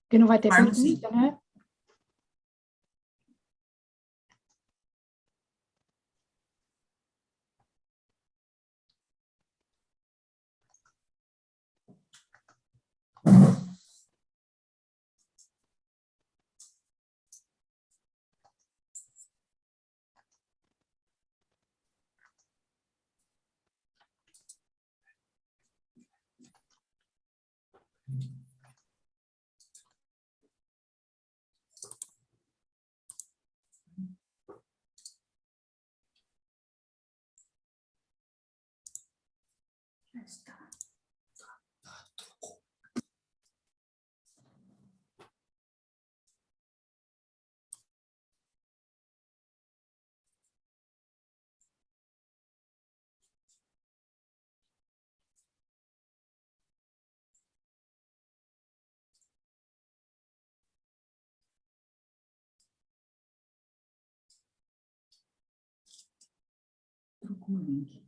Porque não vai ter Informo, sim. pergunta, né? Trocou o link.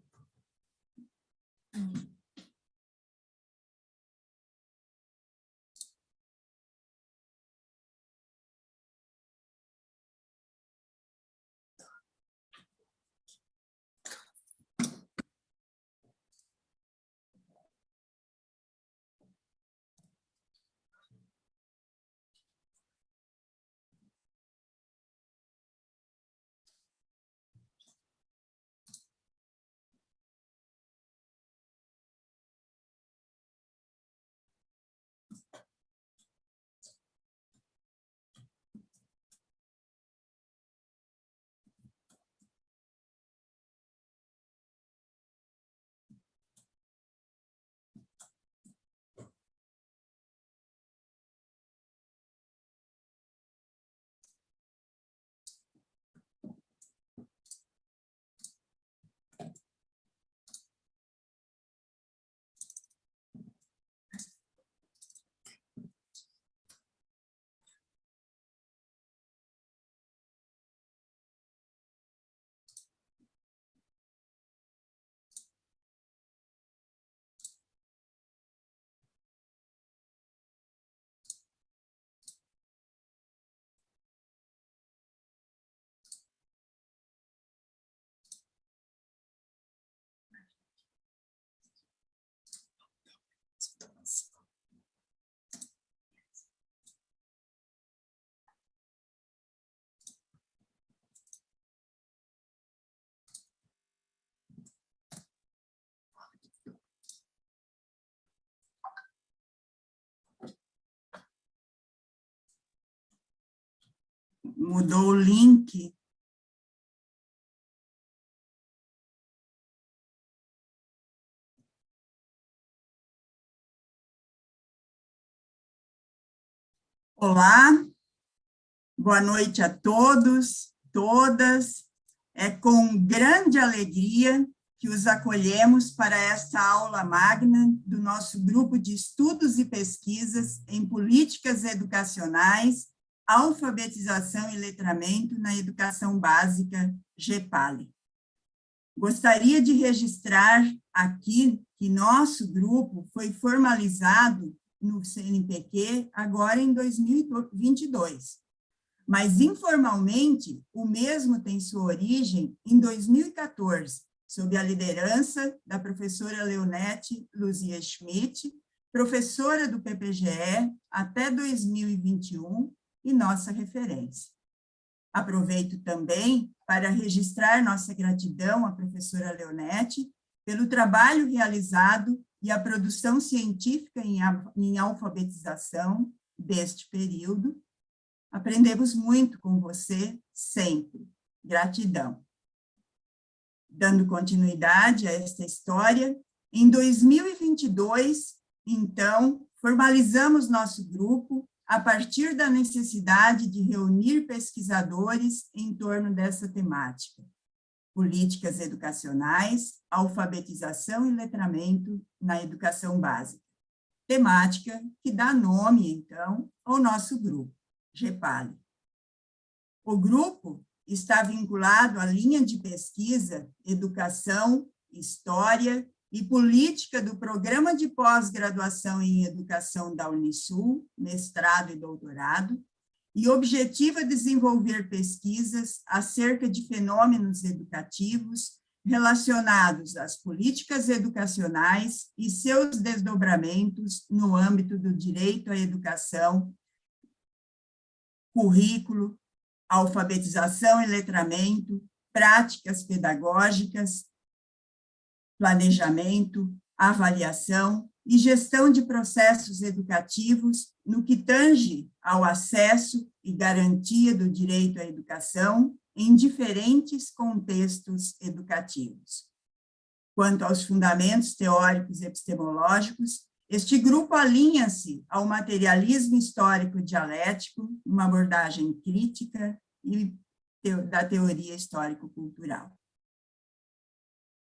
Mudou o link. Olá, boa noite a todos, todas. É com grande alegria que os acolhemos para esta aula magna do nosso grupo de estudos e pesquisas em políticas educacionais, alfabetização e letramento na educação básica, GEPALE. Gostaria de registrar aqui que nosso grupo foi formalizado no CNPq agora em 2022, mas informalmente o mesmo tem sua origem em 2014, sob a liderança da professora Leonete Luzia Schmidt, professora do PPGE até 2021 e nossa referência. Aproveito também para registrar nossa gratidão à professora Leonete pelo trabalho realizado e a produção científica em alfabetização deste período. Aprendemos muito com você, sempre. Gratidão. Dando continuidade a esta história, em 2022, então, formalizamos nosso grupo a partir da necessidade de reunir pesquisadores em torno dessa temática. Políticas educacionais, alfabetização e letramento na educação básica. Temática que dá nome, então, ao nosso grupo, GEPALE. O grupo está vinculado à linha de pesquisa Educação, História e política do Programa de Pós-Graduação em Educação da Unisul, mestrado e doutorado, e objetiva desenvolver pesquisas acerca de fenômenos educativos relacionados às políticas educacionais e seus desdobramentos no âmbito do direito à educação, currículo, alfabetização e letramento, práticas pedagógicas, planejamento, avaliação e gestão de processos educativos no que tange ao acesso e garantia do direito à educação em diferentes contextos educativos. Quanto aos fundamentos teóricos e epistemológicos, este grupo alinha-se ao materialismo histórico dialético, uma abordagem crítica e da teoria histórico-cultural.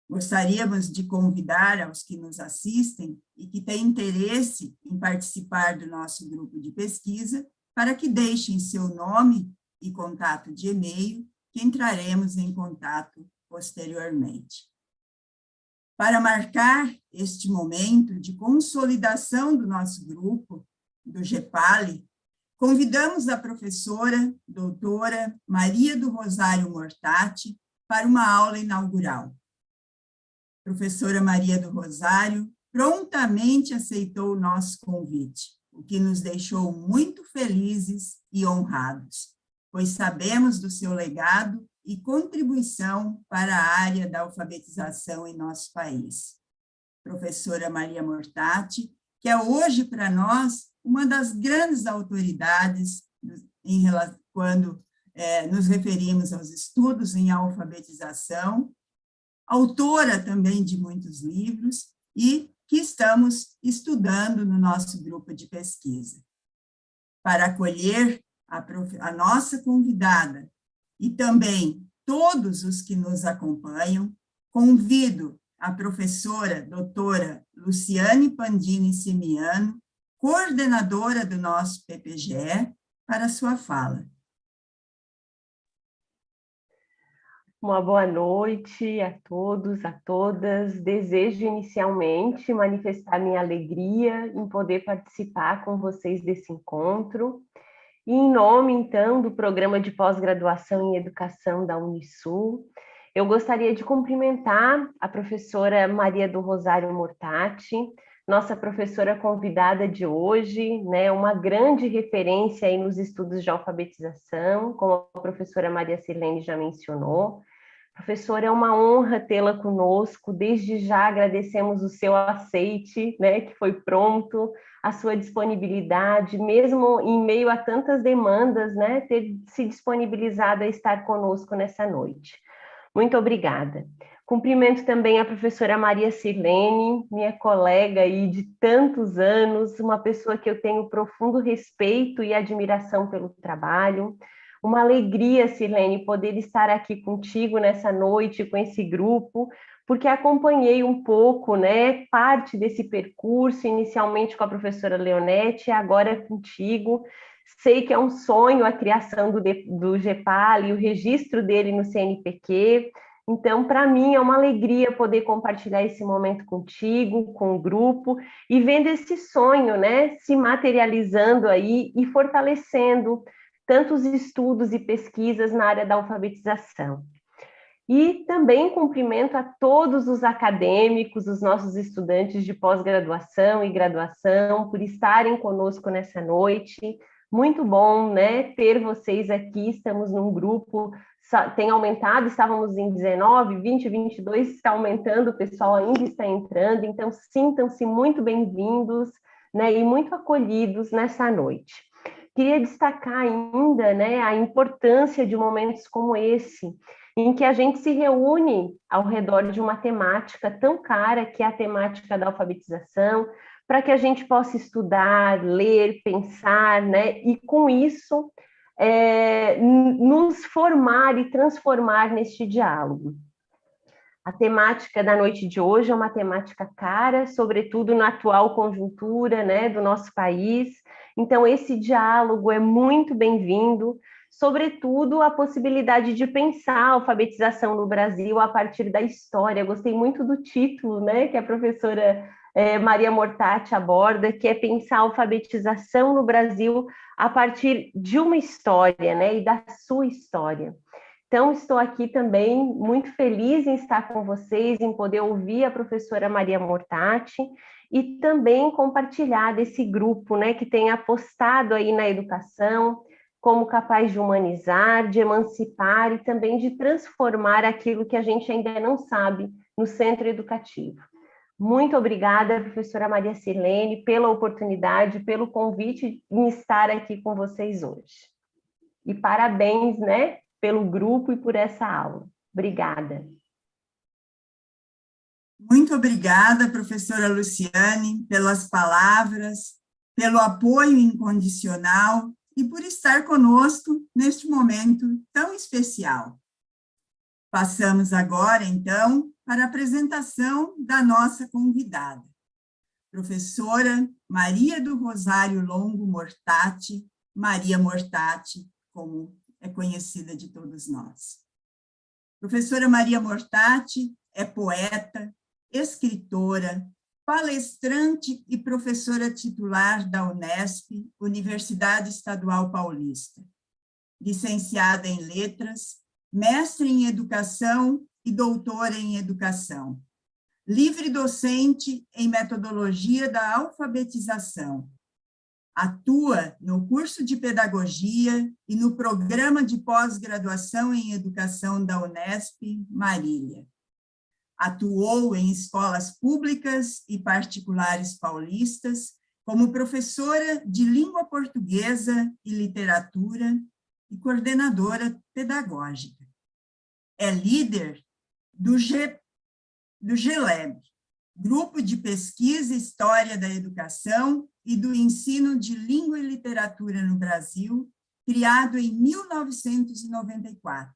Gostaríamos de convidar aos que nos assistem e que têm interesse em participar do nosso grupo de pesquisa para que deixem seu nome e contato de e-mail, que entraremos em contato posteriormente. Para marcar este momento de consolidação do nosso grupo, do GEPALI, convidamos a professora, doutora Maria do Rosário Mortati, para uma aula inaugural. Professora Maria do Rosário prontamente aceitou o nosso convite, o que nos deixou muito felizes e honrados, pois sabemos do seu legado e contribuição para a área da alfabetização em nosso país. Professora Maria Mortati, que é hoje para nós uma das grandes autoridades quando nos referimos aos estudos em alfabetização, autora também de muitos livros e que estamos estudando no nosso grupo de pesquisa. Para acolher a nossa convidada e também todos os que nos acompanham, convido a professora doutora Luciane Pandini Semiano, coordenadora do nosso PPGE, para a sua fala. Uma boa noite a todos, a todas. Desejo inicialmente manifestar minha alegria em poder participar com vocês desse encontro. E em nome, então, do Programa de Pós-Graduação em Educação da Unisul, eu gostaria de cumprimentar a professora Maria do Rosário Mortati, nossa professora convidada de hoje, né, uma grande referência aí nos estudos de alfabetização, como a professora Maria Sirlene já mencionou. Professora, é uma honra tê-la conosco. Desde já agradecemos o seu aceite, né, que foi pronto, a sua disponibilidade, mesmo em meio a tantas demandas, né, ter se disponibilizado a estar conosco nessa noite. Muito obrigada. Cumprimento também a professora Maria Sirlene, minha colega aí de tantos anos, uma pessoa que eu tenho profundo respeito e admiração pelo trabalho. Uma alegria, Sirlene, poder estar aqui contigo nessa noite, com esse grupo, porque acompanhei um pouco, né, parte desse percurso, inicialmente com a professora Leonete, agora contigo. Sei que é um sonho a criação do GEPAL e o registro dele no CNPq. Então, para mim, é uma alegria poder compartilhar esse momento contigo, com o grupo, e vendo esse sonho, né, se materializando aí e fortalecendo tantos estudos e pesquisas na área da alfabetização. E também cumprimento a todos os acadêmicos, os nossos estudantes de pós-graduação e graduação, por estarem conosco nessa noite. Muito bom, né, ter vocês aqui. Estamos num grupo, tem aumentado, estávamos em 19, 20, 22, está aumentando, o pessoal ainda está entrando, então sintam-se muito bem-vindos, né, e muito acolhidos nessa noite. Queria destacar ainda, né, a importância de momentos como esse, em que a gente se reúne ao redor de uma temática tão cara, que é a temática da alfabetização, para que a gente possa estudar, ler, pensar, né, e com isso nos formar e transformar neste diálogo. A temática da noite de hoje é uma temática cara, sobretudo na atual conjuntura, né, do nosso país. Então, esse diálogo é muito bem-vindo, sobretudo a possibilidade de pensar a alfabetização no Brasil a partir da história. Gostei muito do título, né, que a professora Maria Mortati aborda, que é pensar a alfabetização no Brasil a partir de uma história, né, e da sua história. Então, estou aqui também muito feliz em estar com vocês, em poder ouvir a professora Maria Mortati e também compartilhar desse grupo, né, que tem apostado aí na educação como capaz de humanizar, de emancipar e também de transformar aquilo que a gente ainda não sabe no centro educativo. Muito obrigada, professora Maria Sirlene, pela oportunidade, pelo convite em estar aqui com vocês hoje. E parabéns, né, pelo grupo e por essa aula. Obrigada. Muito obrigada, professora Luciane, pelas palavras, pelo apoio incondicional e por estar conosco neste momento tão especial. Passamos agora, então, para a apresentação da nossa convidada, professora Maria do Rosário Longo Mortati, Maria Mortati, como é conhecida de todos nós. Professora Maria Mortati é poeta, escritora, palestrante e professora titular da Unesp, Universidade Estadual Paulista, licenciada em Letras, mestre em Educação e doutora em Educação, livre docente em Metodologia da Alfabetização, atua no curso de Pedagogia e no programa de pós-graduação em Educação da Unesp, Marília. Atuou em escolas públicas e particulares paulistas como professora de língua portuguesa e literatura e coordenadora pedagógica. É líder do GLEB, Grupo de Pesquisa e História da Educação e do Ensino de Língua e Literatura no Brasil, criado em 1994.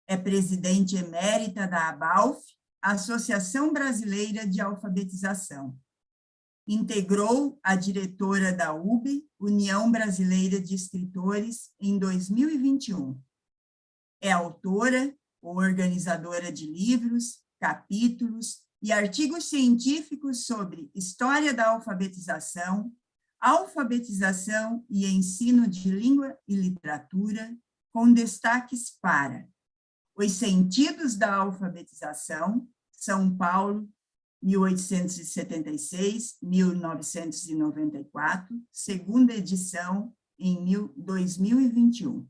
É presidente emérita da ABALF, Associação Brasileira de Alfabetização. Integrou a diretora da UB, União Brasileira de Escritores, em 2021. É autora ou organizadora de livros, capítulos e artigos científicos sobre história da alfabetização, alfabetização e ensino de língua e literatura, com destaques para Os Sentidos da Alfabetização, São Paulo, 1876-1994, segunda edição, em 2021.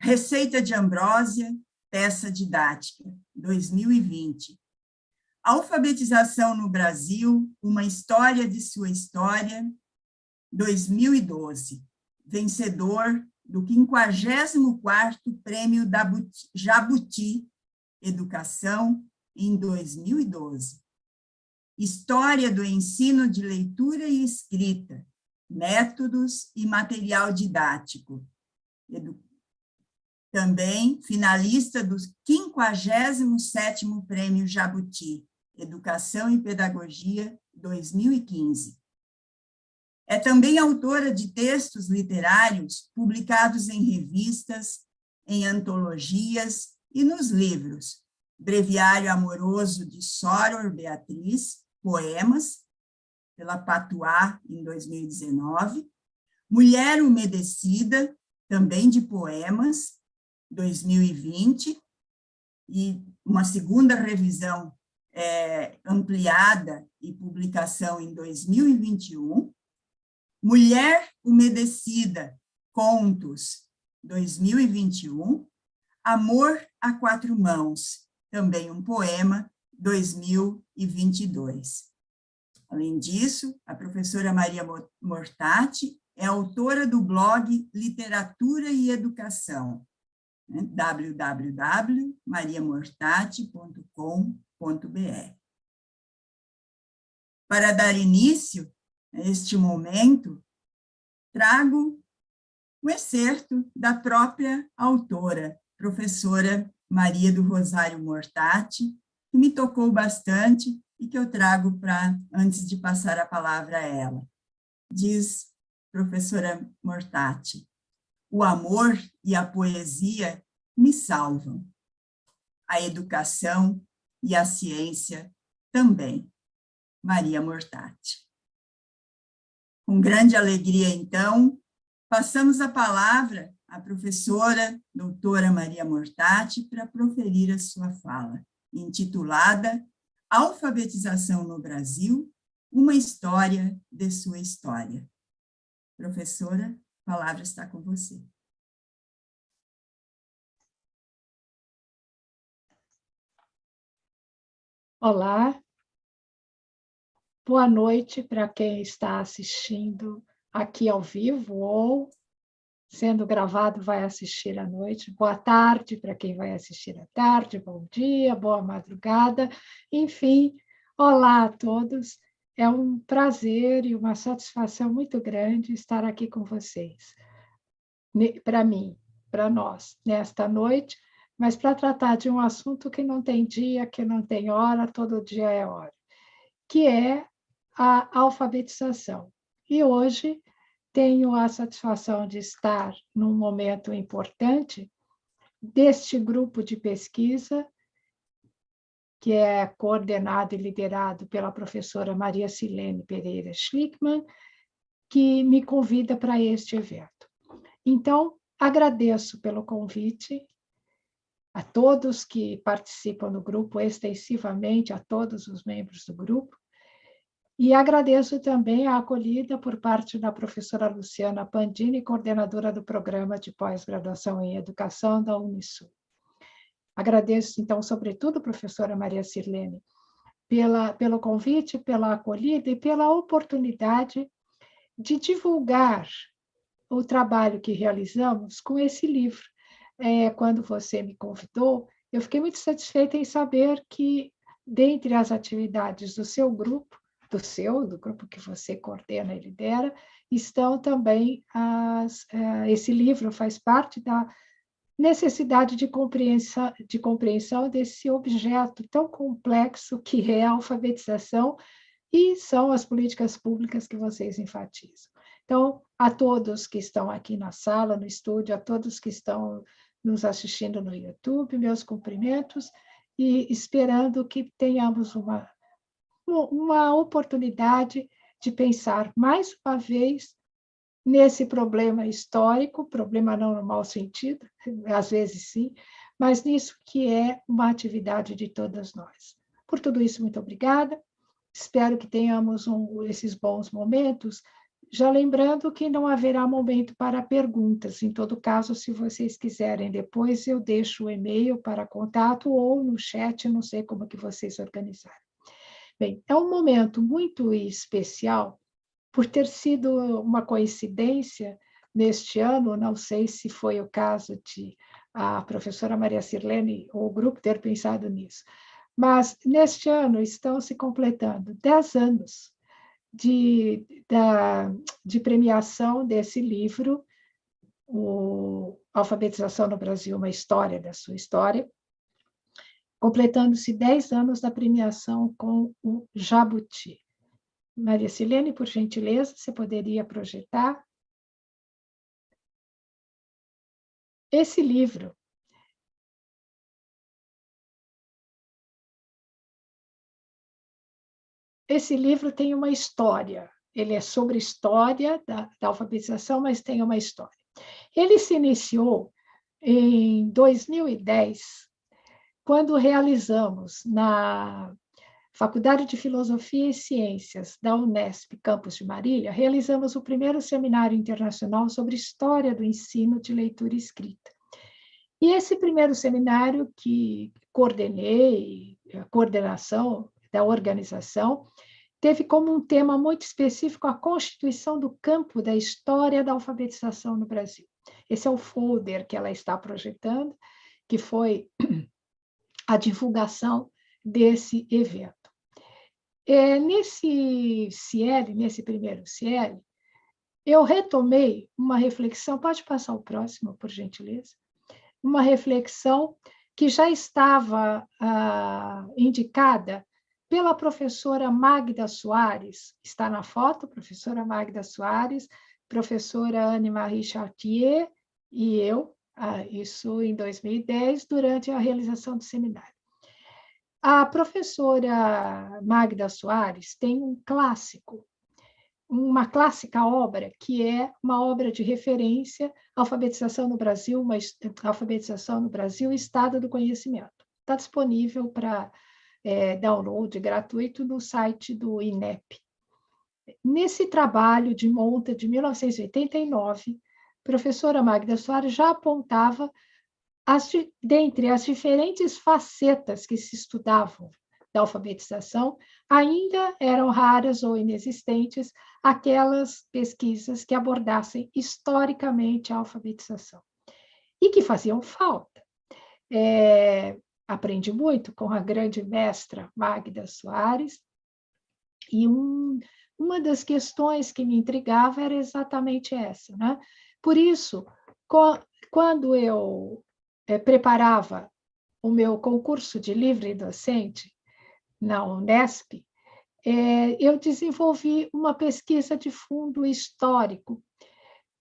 Receita de Ambrósia, peça didática, 2020. Alfabetização no Brasil, uma história de sua história, 2012. Vencedor do 54º Prêmio Jabuti Educação, em 2012. História do ensino de leitura e escrita, métodos e material didático. Também finalista do 57º Prêmio Jabuti, Educação e Pedagogia, 2015. É também autora de textos literários publicados em revistas, em antologias e nos livros Breviário Amoroso de Soror Beatriz, Poemas, pela Patuá, em 2019, Mulher Umedecida, também de poemas, 2020, e uma segunda revisão ampliada e publicação em 2021, Mulher Umedecida, Contos, 2021, Amor a Quatro Mãos, também um poema, 2022. Além disso, a professora Maria Mortati é autora do blog Literatura e Educação, né, www.mariamortati.com.br. Para dar início a este momento, trago um excerto da própria autora, professora Maria do Rosário Mortati, que me tocou bastante e que eu trago antes de passar a palavra a ela. Diz professora Mortati: O amor e a poesia me salvam. A educação e a ciência também. Maria Mortati. Com grande alegria, então, passamos a palavra à professora doutora Maria Mortati para proferir a sua fala, intitulada Alfabetização no Brasil, uma história de sua história. Professora, a palavra está com você. Olá, boa noite para quem está assistindo aqui ao vivo ou sendo gravado vai assistir à noite. Boa tarde para quem vai assistir à tarde, bom dia, boa madrugada, enfim, olá a todos. É um prazer e uma satisfação muito grande estar aqui com vocês. Para mim, para nós, nesta noite, mas para tratar de um assunto que não tem dia, que não tem hora, todo dia é hora, que é a alfabetização. E hoje tenho a satisfação de estar num momento importante deste grupo de pesquisa, que é coordenado e liderado pela professora Maria Silene Pereira Schlickmann, que me convida para este evento. Então, agradeço pelo convite a todos que participam do grupo, extensivamente a todos os membros do grupo, e agradeço também a acolhida por parte da professora Luciana Pandini, coordenadora do programa de pós-graduação em educação da Unisul. Agradeço, então, sobretudo, professora Maria Silene, pelo convite, pela acolhida e pela oportunidade de divulgar o trabalho que realizamos com esse livro. Quando você me convidou, eu fiquei muito satisfeita em saber que, dentre as atividades do seu grupo, do grupo que você coordena e lidera, estão também esse livro faz parte da necessidade de compreensão desse objeto tão complexo que é a alfabetização e são as políticas públicas que vocês enfatizam. Então, a todos que estão aqui na sala, no estúdio, a todos que estão nos assistindo no YouTube, meus cumprimentos, e esperando que tenhamos uma oportunidade de pensar mais uma vez nesse problema histórico, problema não no mau sentido, às vezes sim, mas nisso que é uma atividade de todas nós. Por tudo isso, muito obrigada. Espero que tenhamos esses bons momentos, já lembrando que não haverá momento para perguntas. Em todo caso, se vocês quiserem depois, eu deixo o e-mail para contato ou no chat, não sei como que vocês organizarem. Bem, é um momento muito especial, por ter sido uma coincidência neste ano, não sei se foi o caso de a professora Maria Silene ou o grupo ter pensado nisso, mas neste ano estão se completando 10 anos de premiação desse livro, Alfabetização no Brasil, uma história da sua história, completando-se 10 anos da premiação com o Jabuti. Maria Silene, por gentileza, você poderia projetar? Esse livro tem uma história. Ele é sobre história da alfabetização, mas tem uma história. Ele se iniciou em 2010, quando realizamos na Faculdade de Filosofia e Ciências da Unesp, campus de Marília, realizamos o primeiro seminário internacional sobre história do ensino de leitura e escrita. E esse primeiro seminário que coordenei, a coordenação da organização, teve como um tema muito específico a constituição do campo da história da alfabetização no Brasil. Esse é o folder que ela está projetando, que foi a divulgação desse evento. Nesse primeiro CIEL, eu retomei uma reflexão, pode passar o próximo, por gentileza? Uma reflexão que já estava indicada pela professora Magda Soares, está na foto, professora Magda Soares, professora Anne-Marie Chartier E eu, isso em 2010, durante a realização do seminário. A professora Magda Soares tem um clássico, uma clássica obra, que é uma obra de referência, Alfabetização no Brasil, Alfabetização no Brasil, Estado do Conhecimento. Está disponível para download gratuito no site do INEP. Nesse trabalho de monta de 1989, a professora Magda Soares já apontava, dentre as diferentes facetas que se estudavam da alfabetização, ainda eram raras ou inexistentes aquelas pesquisas que abordassem historicamente a alfabetização e que faziam falta. Aprendi muito com a grande mestra Magda Soares, e uma das questões que me intrigava era exatamente essa, né? Por isso, quando eu preparava o meu concurso de livre docente na Unesp, eu desenvolvi uma pesquisa de fundo histórico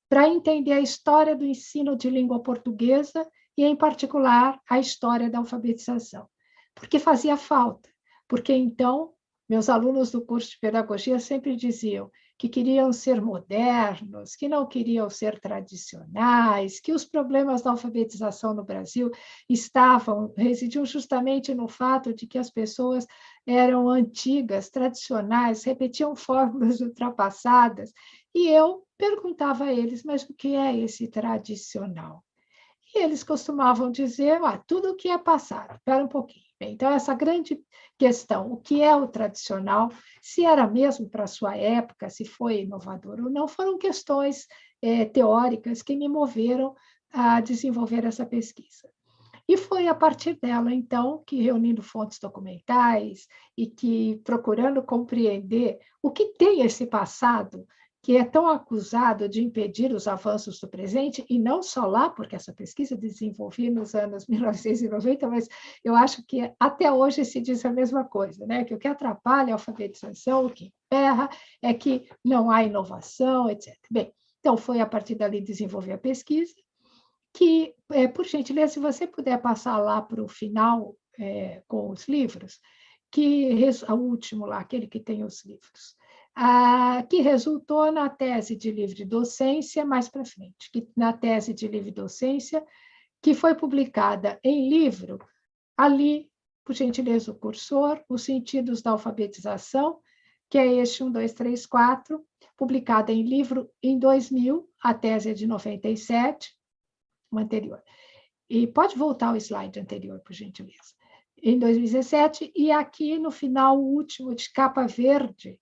para entender a história do ensino de língua portuguesa e, em particular, a história da alfabetização, porque fazia falta, porque então meus alunos do curso de pedagogia sempre diziam que queriam ser modernos, que não queriam ser tradicionais, que os problemas da alfabetização no Brasil residiam justamente no fato de que as pessoas eram antigas, tradicionais, repetiam fórmulas ultrapassadas, e eu perguntava a eles, mas o que é esse tradicional? E eles costumavam dizer, tudo o que é passado. Espera um pouquinho. Então, essa grande questão, o que é o tradicional, se era mesmo para a sua época, se foi inovador ou não, foram questões teóricas que me moveram a desenvolver essa pesquisa. E foi a partir dela, então, que, reunindo fontes documentais e que procurando compreender o que tem esse passado que é tão acusado de impedir os avanços do presente, e não só lá, porque essa pesquisa desenvolvi nos anos 1990, mas eu acho que até hoje se diz a mesma coisa, né? Que o que atrapalha a alfabetização, o que emperra, é que não há inovação, etc. Bem, então foi a partir dali desenvolver a pesquisa, que, por gentileza, se você puder passar lá para o final com os livros, o último lá, aquele que tem os livros, que resultou na tese de livre docência, mais para frente, na tese de livre docência, que foi publicada em livro, ali, por gentileza, o cursor, Os Sentidos da Alfabetização, que é este 1, 2, 3, 4, publicada em livro em 2000, a tese é de 97, uma anterior. E pode voltar ao slide anterior, por gentileza. Em 2017, e aqui no final, o último, de capa verde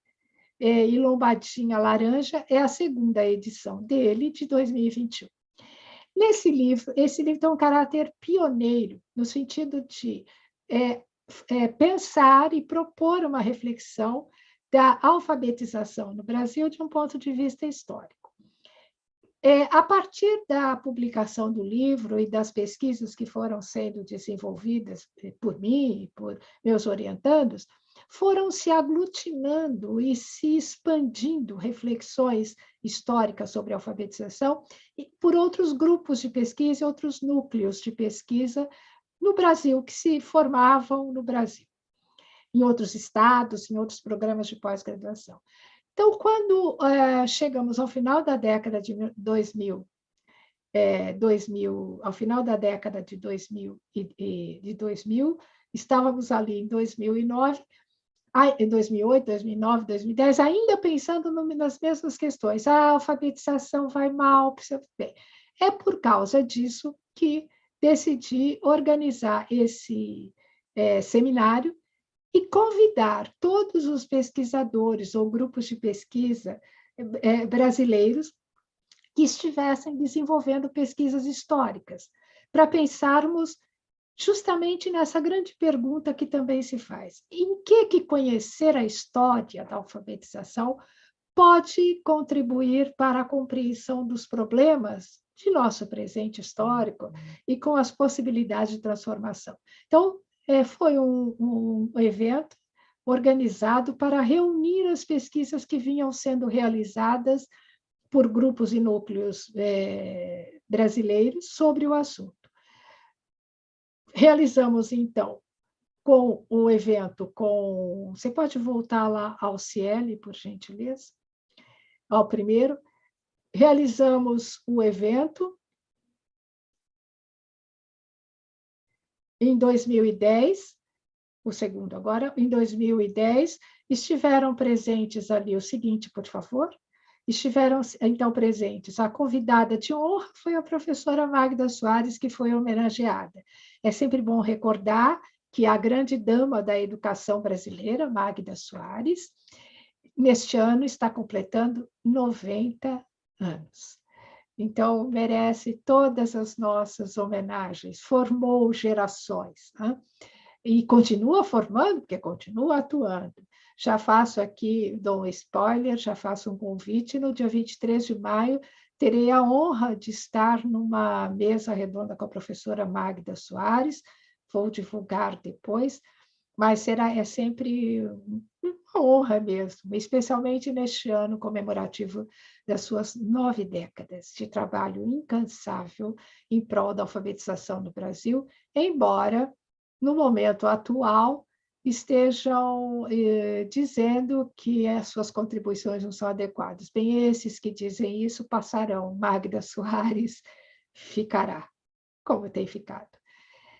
e lombadinha laranja, é a segunda edição dele, de 2021. Esse livro tem um caráter pioneiro, no sentido de pensar e propor uma reflexão da alfabetização no Brasil de um ponto de vista histórico. A partir da publicação do livro e das pesquisas que foram sendo desenvolvidas por mim e por meus orientandos, foram se aglutinando e se expandindo reflexões históricas sobre a alfabetização por outros grupos de pesquisa, outros núcleos de pesquisa no Brasil, que se formavam no Brasil, em outros estados, em outros programas de pós-graduação. Então, quando chegamos ao final da década de 2000, ao final da década de 2000, estávamos ali em 2009, em 2008, 2009, 2010, ainda pensando nas mesmas questões. A alfabetização vai mal, precisa... Bem, é por causa disso que decidi organizar esse seminário e convidar todos os pesquisadores ou grupos de pesquisa brasileiros que estivessem desenvolvendo pesquisas históricas, para pensarmos justamente nessa grande pergunta que também se faz: em que conhecer a história da alfabetização pode contribuir para a compreensão dos problemas de nosso presente histórico e com as possibilidades de transformação. Então, foi um evento organizado para reunir as pesquisas que vinham sendo realizadas por grupos e núcleos brasileiros sobre o assunto. Realizamos, então, com o evento, você pode voltar lá ao Cielo, por gentileza? Ao primeiro. Realizamos o evento em 2010, o segundo agora, em 2010, estiveram presentes ali o seguinte, por favor. Estiveram, então, presentes. A convidada de honra foi a professora Magda Soares, que foi homenageada. É sempre bom recordar que a grande dama da educação brasileira, Magda Soares, neste ano está completando 90 anos. Então, merece todas as nossas homenagens. Formou gerações, né? E continua formando, porque continua atuando. Já faço aqui, dou um spoiler, já faço um convite. No dia 23 de maio, terei a honra de estar numa mesa redonda com a professora Magda Soares. Vou divulgar depois, mas é sempre uma honra mesmo, especialmente neste ano comemorativo das suas 9 décadas de trabalho incansável em prol da alfabetização no Brasil, embora, no momento atual, estejam dizendo que as suas contribuições não são adequadas. Bem, esses que dizem isso passarão. Magda Soares ficará, como tem ficado.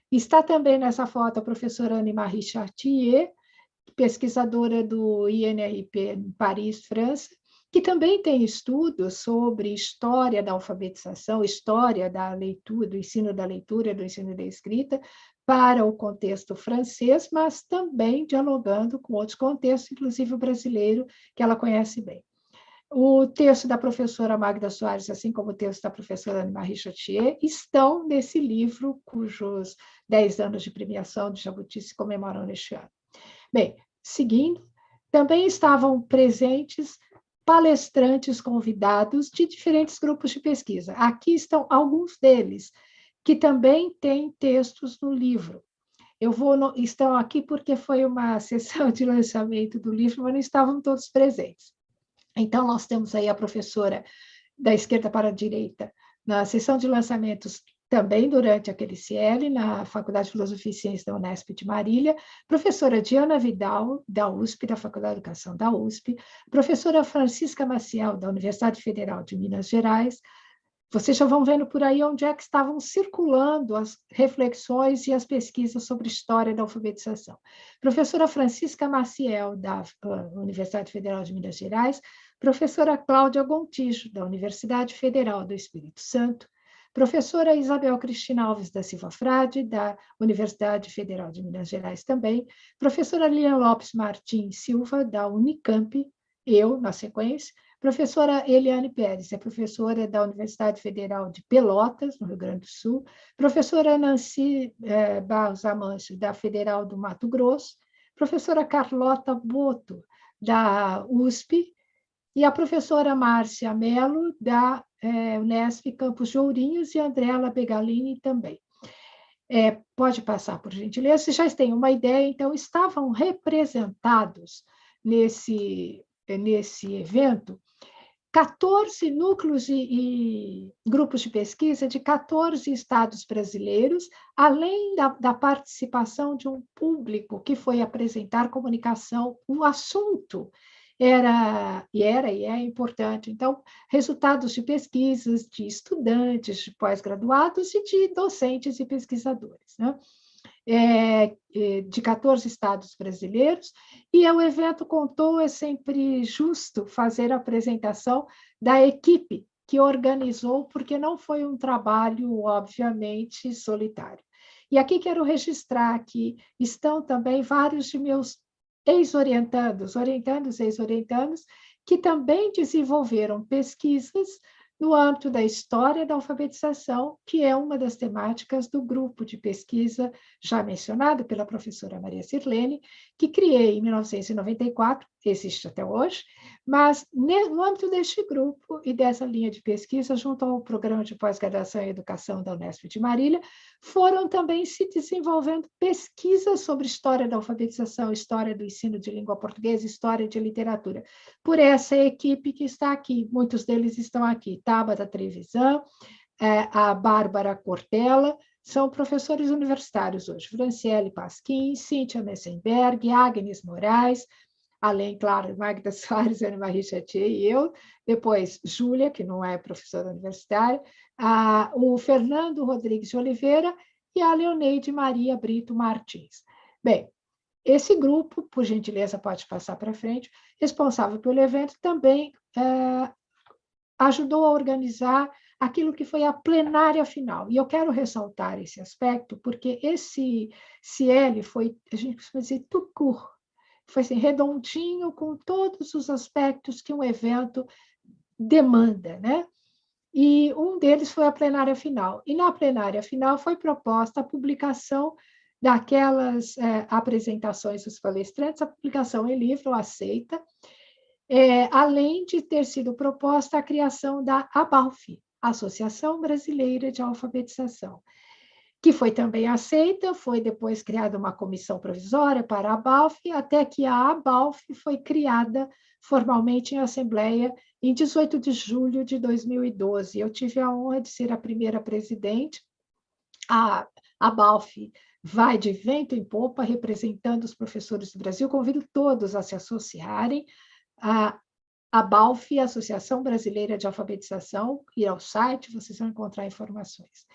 Está também nessa foto a professora Anne-Marie Chartier, pesquisadora do INRP em Paris, França, que também tem estudos sobre história da alfabetização, história da leitura, do ensino da leitura, do ensino da escrita, para o contexto francês, mas também dialogando com outros contextos, inclusive o brasileiro, que ela conhece bem. O texto da professora Magda Soares, assim como o texto da professora Anne-Marie Chartier, estão nesse livro, cujos 10 anos de premiação de Jabuti se comemoram neste ano. Bem, seguindo, também estavam presentes palestrantes convidados de diferentes grupos de pesquisa. Aqui estão alguns deles, que também têm textos no livro. Estão aqui porque foi uma sessão de lançamento do livro, mas não estavam todos presentes. Então, nós temos aí a professora da esquerda para a direita, na sessão de lançamentos, também durante aquele CL, na Faculdade de Filosofia e Ciências da Unesp de Marília, professora Diana Vidal, da USP, da Faculdade de Educação da USP, professora Francisca Maciel, da Universidade Federal de Minas Gerais. Vocês já vão vendo por aí onde é que estavam circulando as reflexões e as pesquisas sobre história da alfabetização. Professora Francisca Maciel, da Universidade Federal de Minas Gerais, professora Cláudia Gontijo, da Universidade Federal do Espírito Santo, professora Isabel Cristina Alves da Silva Frade, da Universidade Federal de Minas Gerais também, professora Lilian Lopes Martins Silva, da Unicamp, eu, na sequência, professora Eliane Pérez, é professora da Universidade Federal de Pelotas, no Rio Grande do Sul, professora Nancy Barros Amâncio, da Federal do Mato Grosso, professora Carlota Boto, da USP, e a professora Márcia Mello, da Unesp Campos de Ourinhos, e Andrela Begalini também. Pode passar, por gentileza. Vocês já têm uma ideia, então, estavam representados nesse evento 14 núcleos e grupos de pesquisa de 14 estados brasileiros, além da participação de um público que foi apresentar comunicação. O assunto era e é importante. Então, resultados de pesquisas de estudantes, de pós-graduados e de docentes e pesquisadores, né? De 14 estados brasileiros, e o evento contou, é sempre justo fazer a apresentação da equipe que organizou, porque não foi um trabalho, obviamente, solitário. E aqui quero registrar que estão também vários de meus ex-orientandos, ex-orientandos, que também desenvolveram pesquisas no âmbito da história da alfabetização, que é uma das temáticas do grupo de pesquisa já mencionado pela professora Maria Sirlene, que criei em 1994. existe até hoje, mas no âmbito deste grupo e dessa linha de pesquisa, junto ao programa de pós-graduação em educação da Unesp de Marília, foram também se desenvolvendo pesquisas sobre história da alfabetização, história do ensino de língua portuguesa, história de literatura, por essa equipe que está aqui. Muitos deles estão aqui, Tabata Trevisan, a Bárbara Cortella, são professores universitários hoje, Franciele Pasquim, Cíntia Messenberg, Agnes Moraes, além, claro, Magda Soares, Ana Maria Chatier e eu, depois Júlia, que não é professora universitária, o Fernando Rodrigues de Oliveira e a Leoneide Maria Brito Martins. Bem, esse grupo, por gentileza, pode passar para frente, responsável pelo evento, também ajudou a organizar aquilo que foi a plenária final. E eu quero ressaltar esse aspecto, porque esse CL foi, a gente costuma dizer, tout court, foi assim, redondinho, com todos os aspectos que um evento demanda, né? E um deles foi a plenária final. E na plenária final foi proposta a publicação daquelas apresentações dos palestrantes, a publicação em livro aceita, além de ter sido proposta a criação da ABALF, Associação Brasileira de Alfabetização, que foi também aceita, foi depois criada uma comissão provisória para a ABALF, até que a ABALF foi criada formalmente em assembleia em 18 de julho de 2012. Eu tive a honra de ser a primeira presidente. A ABALF vai de vento em popa, representando os professores do Brasil. Convido todos a se associarem. A ABALF, Associação Brasileira de Alfabetização, ir ao site, vocês vão encontrar informações.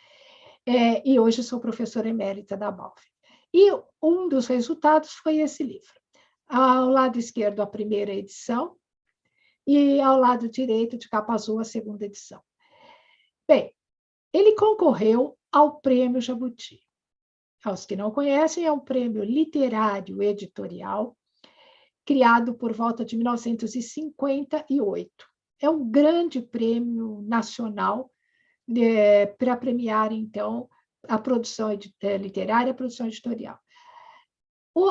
E hoje sou professora emérita da ABALF. E um dos resultados foi esse livro. Ao lado esquerdo, a primeira edição, e ao lado direito, de capa azul, a segunda edição. Bem, ele concorreu ao Prêmio Jabuti. Aos que não conhecem, é um prêmio literário editorial, criado por volta de 1958. É um grande prêmio nacional para premiar, então, a produção literária e a produção editorial.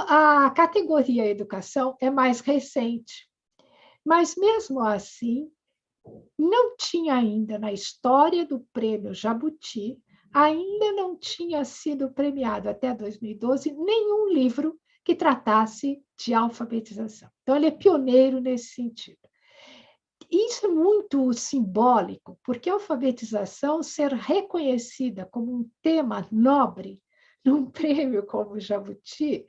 A categoria educação é mais recente, mas, mesmo assim, não tinha ainda, na história do Prêmio Jabuti, ainda não tinha sido premiado, até 2012, nenhum livro que tratasse de alfabetização. Então, ele é pioneiro nesse sentido. Isso é muito simbólico, porque a alfabetização ser reconhecida como um tema nobre num prêmio como o Jabuti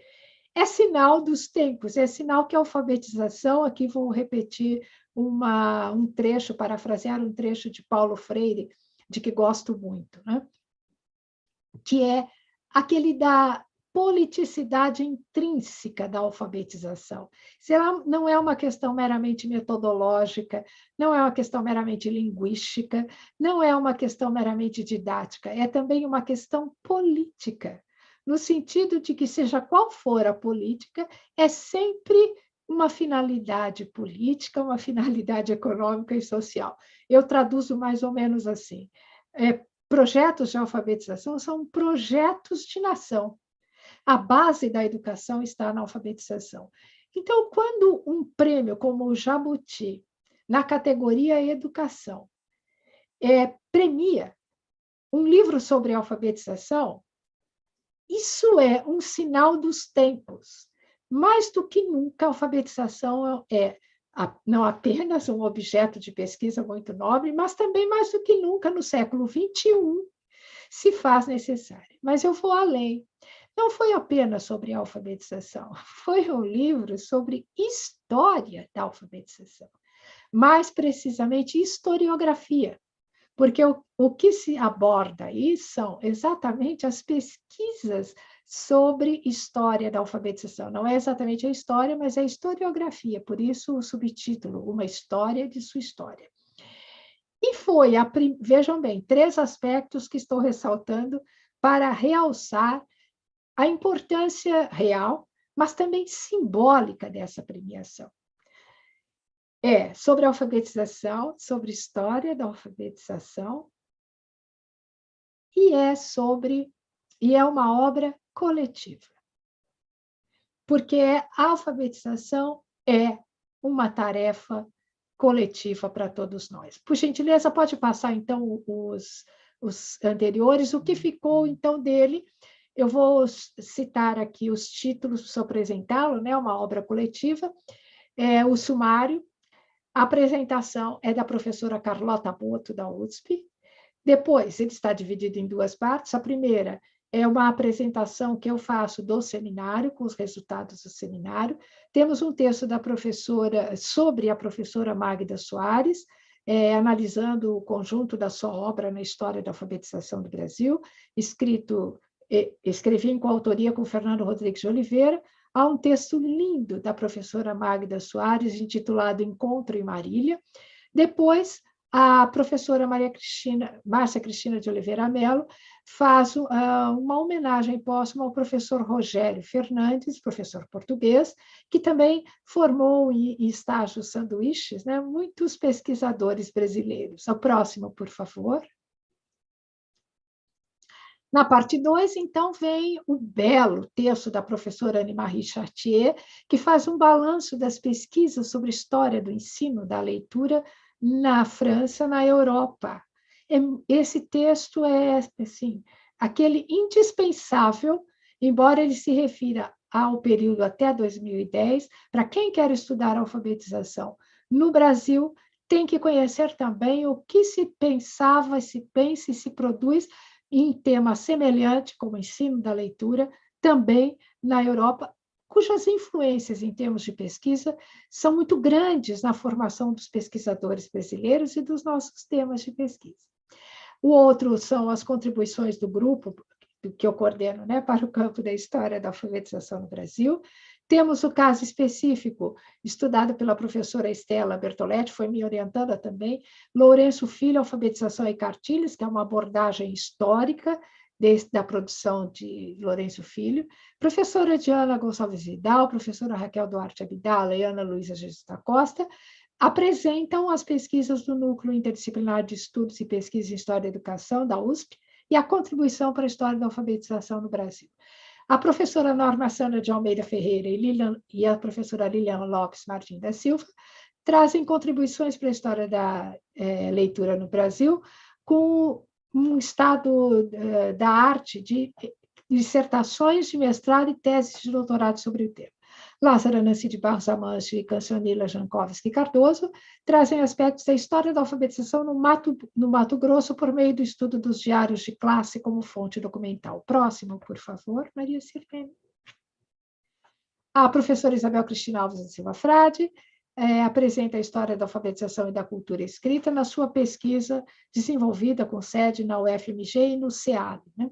é sinal dos tempos, é sinal que a alfabetização, aqui vou repetir um trecho, parafrasear um trecho de Paulo Freire, de que gosto muito, né? Que é aquele da politicidade intrínseca da alfabetização. Ela não é uma questão meramente metodológica, não é uma questão meramente linguística, não é uma questão meramente didática, é também uma questão política, no sentido de que, seja qual for a política, é sempre uma finalidade política, uma finalidade econômica e social. Eu traduzo mais ou menos assim. Projetos de alfabetização são projetos de nação. A base da educação está na alfabetização. Então, quando um prêmio como o Jabuti, na categoria educação, premia um livro sobre alfabetização, isso é um sinal dos tempos. Mais do que nunca, a alfabetização é não apenas um objeto de pesquisa muito nobre, mas também, mais do que nunca, no século XXI, se faz necessário. Mas eu vou além. Não foi apenas sobre alfabetização, foi um livro sobre história da alfabetização, mais precisamente historiografia, porque o que se aborda aí são exatamente as pesquisas sobre história da alfabetização. Não é exatamente a história, mas a historiografia, por isso o subtítulo, Uma História de Sua História. E foi, vejam bem, 3 aspectos que estou ressaltando para realçar a importância real, mas também simbólica dessa premiação. Sobre a alfabetização, sobre história da alfabetização, e é uma obra coletiva. Porque a alfabetização é uma tarefa coletiva para todos nós. Por gentileza, pode passar, então, os anteriores. O que ficou, então, dele? Eu vou citar aqui os títulos para apresentá-lo, né? Uma obra coletiva. O sumário. A apresentação é da professora Carlota Boto, da USP. Depois, ele está dividido em duas partes. A primeira é uma apresentação que eu faço do seminário, com os resultados do seminário. Temos um texto da professora, sobre a professora Magda Soares, analisando o conjunto da sua obra na história da alfabetização do Brasil, escrevi em coautoria com Fernando Rodrigues de Oliveira. Há um texto lindo da professora Magda Soares, intitulado Encontro em Marília. Depois, a professora Márcia Cristina de Oliveira Melo faz uma homenagem póstuma ao professor Rogério Fernandes, professor português, que também formou em estágios sanduíches, né, muitos pesquisadores brasileiros. O próximo, por favor. Na parte 2, então, vem o belo texto da professora Anne-Marie Chartier, que faz um balanço das pesquisas sobre história do ensino da leitura na França, na Europa. Esse texto é, assim, aquele indispensável, embora ele se refira ao período até 2010, para quem quer estudar alfabetização no Brasil, tem que conhecer também o que se pensava, se pensa e se produz em tema semelhante, como o ensino da leitura, também na Europa, cujas influências em termos de pesquisa são muito grandes na formação dos pesquisadores brasileiros e dos nossos temas de pesquisa. O outro são as contribuições do grupo, que eu coordeno, né, para o campo da história da alfabetização no Brasil. Temos o caso específico, estudado pela professora Estela Bertoletti, foi me orientada também, Lourenço Filho, Alfabetização e Cartilhas, que é uma abordagem histórica da produção de Lourenço Filho, professora Diana Gonçalves Vidal, professora Raquel Duarte Abdala e Ana Luísa Jesus da Costa, apresentam as pesquisas do Núcleo Interdisciplinar de Estudos e Pesquisa em História da Educação, da USP, e a contribuição para a história da alfabetização no Brasil. A professora Norma Sandra de Almeida Ferreira e a professora Liliana Lopes Martins da Silva trazem contribuições para a história da leitura no Brasil, com um estado da arte de dissertações de mestrado e teses de doutorado sobre o tema. Lázara Nancy de Barros Amancio e Cancionila Jankowski Cardoso trazem aspectos da história da alfabetização no Mato Grosso por meio do estudo dos diários de classe como fonte documental. Próximo, por favor, Maria Sirlene. A professora Isabel Cristina Alves da Silva Frade apresenta a história da alfabetização e da cultura escrita na sua pesquisa desenvolvida com sede na UFMG e no SEAD, né?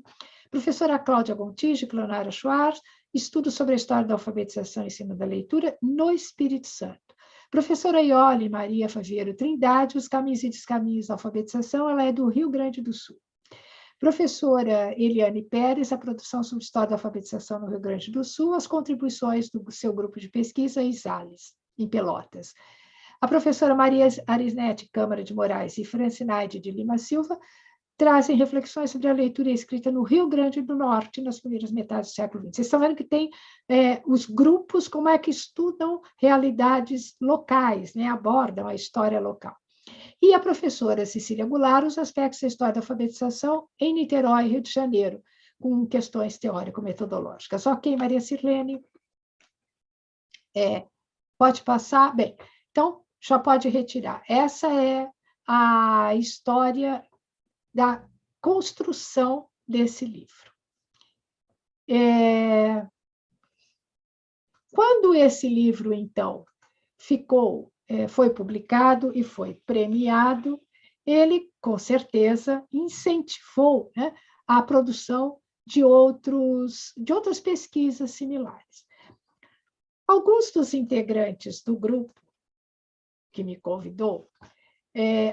Professora Cláudia Gontijo, Cleonara Schwartz, estudo sobre a história da alfabetização e ensino da leitura no Espírito Santo. Professora Iole Maria Faviero Trindade, Os Caminhos e Descaminhos da Alfabetização, ela é do Rio Grande do Sul. Professora Eliane Pérez, a produção sobre história da alfabetização no Rio Grande do Sul, as contribuições do seu grupo de pesquisa, ISALES, em Pelotas. A professora Maria Arisnete Câmara de Moraes e Francinaide de Lima Silva trazem reflexões sobre a leitura e a escrita no Rio Grande do Norte, nas primeiras metades do século XX. Vocês estão vendo que tem os grupos, como é que estudam realidades locais, né? Abordam a história local. E a professora Cecília Goulart, os aspectos da história da alfabetização em Niterói, Rio de Janeiro, com questões teórico-metodológicas. Ok, Maria Sirlene? Pode passar? Bem, então, já pode retirar. Essa é a história da construção desse livro. Quando esse livro, então, foi publicado e foi premiado, ele, com certeza, incentivou, né, a produção de outras pesquisas similares. Alguns dos integrantes do grupo que me convidou,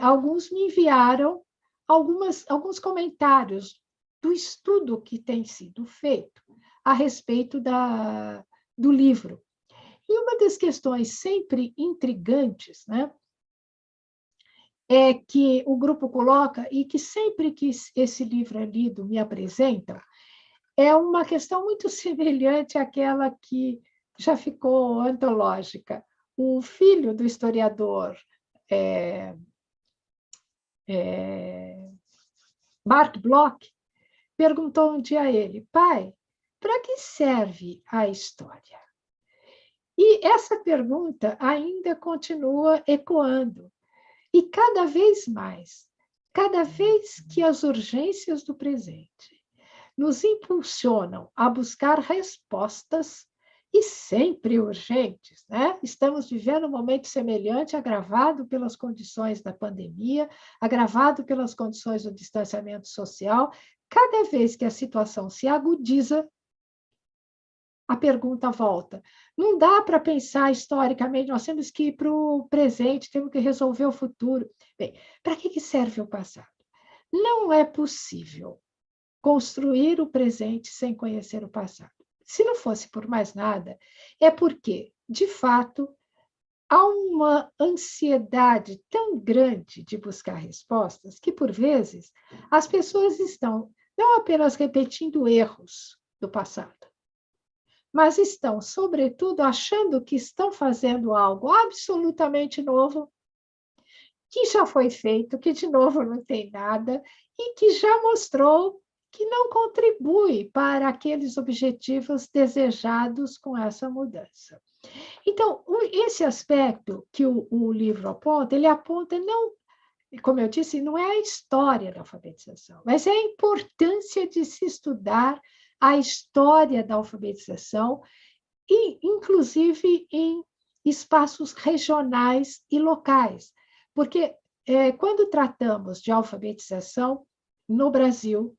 alguns me enviaram alguns comentários do estudo que tem sido feito a respeito do livro. E uma das questões sempre intrigantes, né, é que o grupo coloca, e que sempre que esse livro é lido me apresentam, é uma questão muito semelhante àquela que já ficou antológica. o filho do historiador Mark Bloch perguntou um dia a ele: pai, para que serve a história? E essa pergunta ainda continua ecoando. E cada vez mais, cada vez que as urgências do presente nos impulsionam a buscar respostas, e sempre urgentes, né? Estamos vivendo um momento semelhante, agravado pelas condições da pandemia, agravado pelas condições do distanciamento social. Cada vez que a situação se agudiza, a pergunta volta. Não dá para pensar historicamente, nós temos que ir para o presente, temos que resolver o futuro. Bem, para que serve o passado? Não é possível construir o presente sem conhecer o passado. Se não fosse por mais nada, é porque, de fato, há uma ansiedade tão grande de buscar respostas que, por vezes, as pessoas estão não apenas repetindo erros do passado, mas estão, sobretudo, achando que estão fazendo algo absolutamente novo, que já foi feito, que de novo não tem nada, e que já mostrou que não contribui para aqueles objetivos desejados com essa mudança. Então, esse aspecto que o livro aponta, ele aponta não, como eu disse, não é a história da alfabetização, mas é a importância de se estudar a história da alfabetização, e inclusive em espaços regionais e locais, porque quando tratamos de alfabetização no Brasil,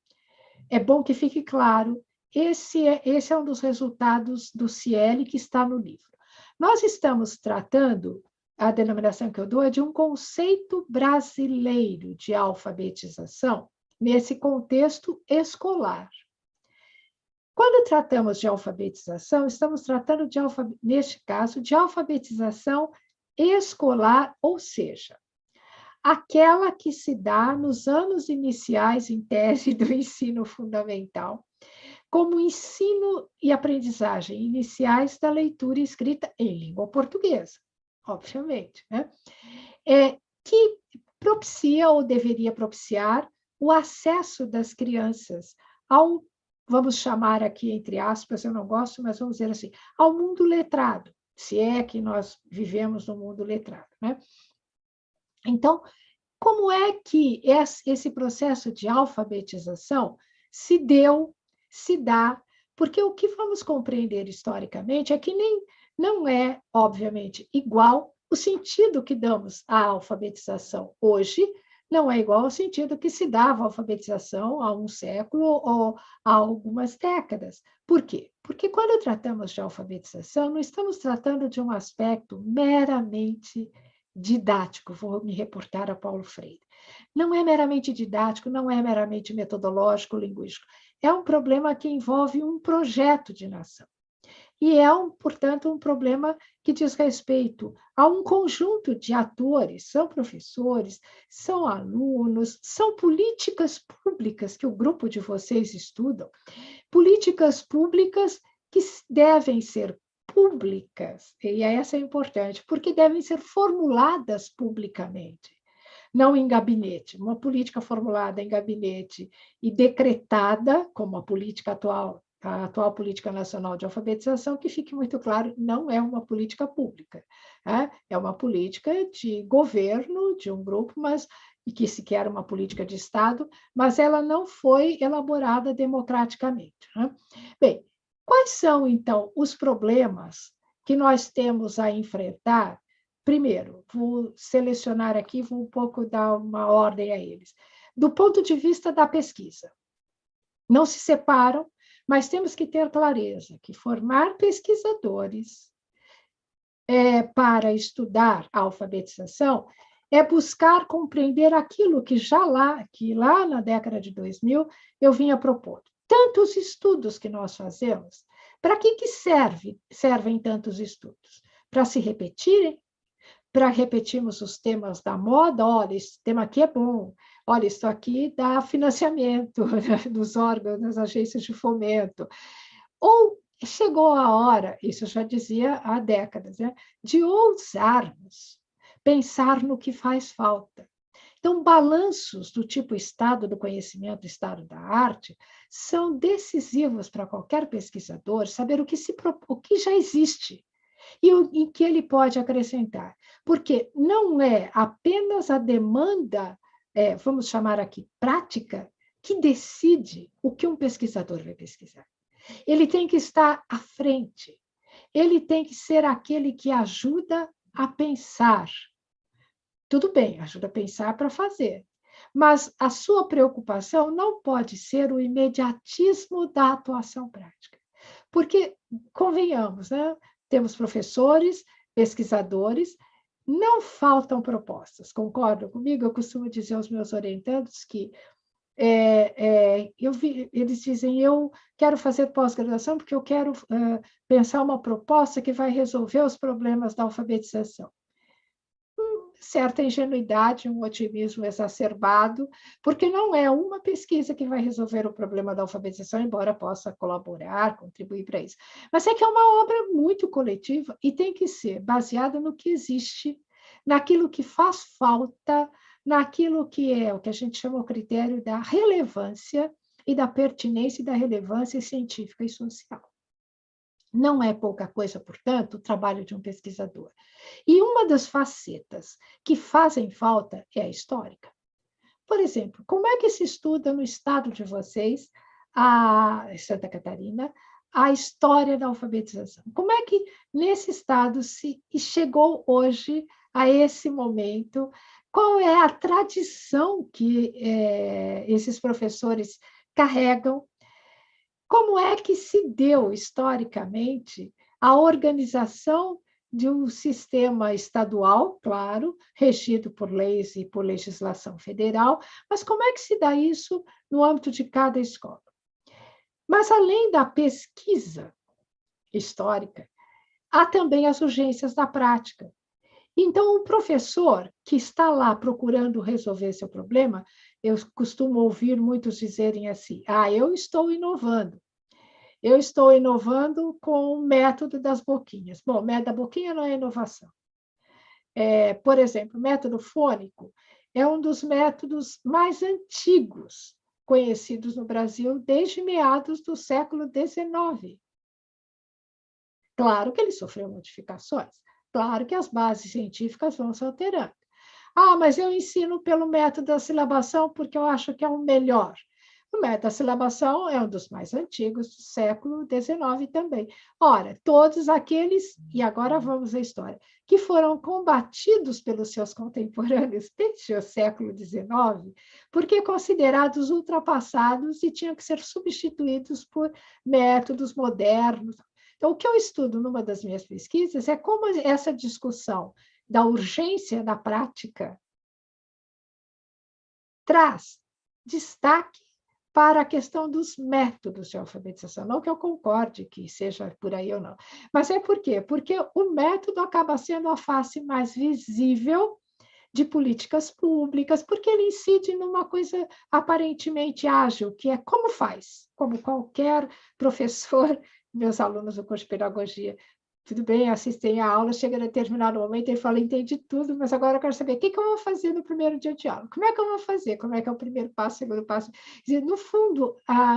é bom que fique claro, esse é um dos resultados do CIEL que está no livro. Nós estamos tratando, a denominação que eu dou é de um conceito brasileiro de alfabetização, nesse contexto escolar. Quando tratamos de alfabetização, estamos tratando, neste caso, de alfabetização escolar, ou seja, aquela que se dá nos anos iniciais, em tese, do ensino fundamental, como ensino e aprendizagem iniciais da leitura e escrita em língua portuguesa, obviamente, né? Que propicia ou deveria propiciar o acesso das crianças ao, vamos chamar aqui entre aspas, eu não gosto, mas vamos dizer assim, ao mundo letrado, se é que nós vivemos no mundo letrado, né? Então, como é que esse processo de alfabetização se dá, porque o que vamos compreender historicamente é que não é, obviamente, igual o sentido que damos à alfabetização hoje, não é igual ao sentido que se dava à alfabetização há um século ou há algumas décadas. Por quê? Porque quando tratamos de alfabetização, não estamos tratando de um aspecto meramente didático, vou me reportar a Paulo Freire. Não é meramente didático, não é meramente metodológico, linguístico. É um problema que envolve um projeto de nação. E é, portanto, um problema que diz respeito a um conjunto de atores, são professores, são alunos, são políticas públicas que o grupo de vocês estudam, políticas públicas que devem ser públicas, e essa é importante, porque devem ser formuladas publicamente, não em gabinete. Uma política formulada em gabinete e decretada, como a política atual, a atual Política Nacional de Alfabetização, que fique muito claro, não é uma política pública, é uma política de governo, de um grupo, mas e que se quer uma política de Estado, mas ela não foi elaborada democraticamente. Bem, quais são, então, os problemas que nós temos a enfrentar? Primeiro, vou selecionar aqui, vou um pouco dar uma ordem a eles. Do ponto de vista da pesquisa, não se separam, mas temos que ter clareza que formar pesquisadores para estudar a alfabetização é buscar compreender aquilo que lá na década de 2000 eu vinha propondo. Tantos estudos que nós fazemos, para que servem tantos estudos? Para se repetirem? Para repetirmos os temas da moda? Olha, esse tema aqui é bom. Olha, isso aqui dá financiamento dos órgãos, das agências de fomento. Ou chegou a hora, isso eu já dizia há décadas, né, de ousarmos pensar no que faz falta. Então, balanços do tipo estado do conhecimento, estado da arte, são decisivos para qualquer pesquisador saber o que já existe e em que ele pode acrescentar. Porque não é apenas a demanda, vamos chamar aqui, prática, que decide o que um pesquisador vai pesquisar. Ele tem que estar à frente, ele tem que ser aquele que ajuda a pensar. Tudo bem, ajuda a pensar para fazer. Mas a sua preocupação não pode ser o imediatismo da atuação prática. Porque, convenhamos, né? Temos professores, pesquisadores, não faltam propostas. Concordam comigo? Eu costumo dizer aos meus orientandos que eles dizem, eu quero fazer pós-graduação porque eu quero pensar uma proposta que vai resolver os problemas da alfabetização. Certa ingenuidade, um otimismo exacerbado, porque não é uma pesquisa que vai resolver o problema da alfabetização, embora possa colaborar, contribuir para isso. Mas é que é uma obra muito coletiva e tem que ser baseada no que existe, naquilo que faz falta, naquilo que é o que a gente chama o critério da relevância e da pertinência e da relevância científica e social. Não é pouca coisa, portanto, o trabalho de um pesquisador. E uma das facetas que fazem falta é a histórica. Por exemplo, como é que se estuda no estado de vocês, Santa Catarina, a história da alfabetização? Como é que nesse estado se chegou hoje a esse momento? Qual é a tradição que esses professores carregam? Como é que se deu, historicamente, a organização de um sistema estadual, claro, regido por leis e por legislação federal, mas como é que se dá isso no âmbito de cada escola? Mas, além da pesquisa histórica, há também as urgências da prática. Então, o professor que está lá procurando resolver seu problema, eu costumo ouvir muitos dizerem assim, eu estou inovando. Eu estou inovando com o método das boquinhas. Bom, o método da boquinha não é inovação. Por exemplo, o método fônico é um dos métodos mais antigos conhecidos no Brasil desde meados do século XIX. Claro que ele sofreu modificações, claro que as bases científicas vão se alterando. Mas eu ensino pelo método da silabação porque eu acho que é o melhor. O método da silabação é um dos mais antigos do século XIX também. Ora, todos aqueles, e agora vamos à história, que foram combatidos pelos seus contemporâneos desde o século XIX, porque considerados ultrapassados e tinham que ser substituídos por métodos modernos. Então, o que eu estudo numa das minhas pesquisas é como essa discussão da urgência da prática traz destaque para a questão dos métodos de alfabetização. Não que eu concorde que seja por aí ou não. Mas é por quê? Porque o método acaba sendo a face mais visível de políticas públicas, porque ele incide numa coisa aparentemente ágil, que é como faz, como qualquer professor, meus alunos do curso de pedagogia, tudo bem, assistem a aula, chega a determinado momento e fala, entendi tudo, mas agora eu quero saber o que eu vou fazer no primeiro dia de aula. Como é que eu vou fazer? Como é que é o primeiro passo, o segundo passo? Quer dizer, no fundo,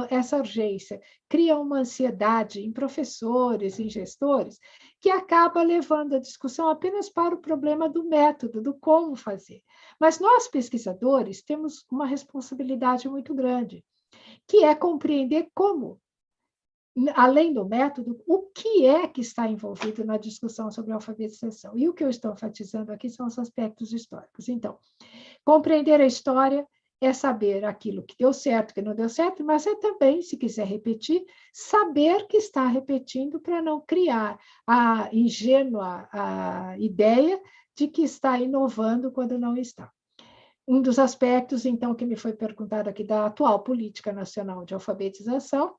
essa urgência cria uma ansiedade em professores, em gestores, que acaba levando a discussão apenas para o problema do método, do como fazer. Mas nós, pesquisadores, temos uma responsabilidade muito grande, que é compreender como, além do método, o que é que está envolvido na discussão sobre a alfabetização. E o que eu estou enfatizando aqui são os aspectos históricos. Então, compreender a história é saber aquilo que deu certo, que não deu certo, mas é também, se quiser repetir, saber que está repetindo para não criar a ingênua ideia de que está inovando quando não está. Um dos aspectos, então, que me foi perguntado aqui da atual política nacional de alfabetização,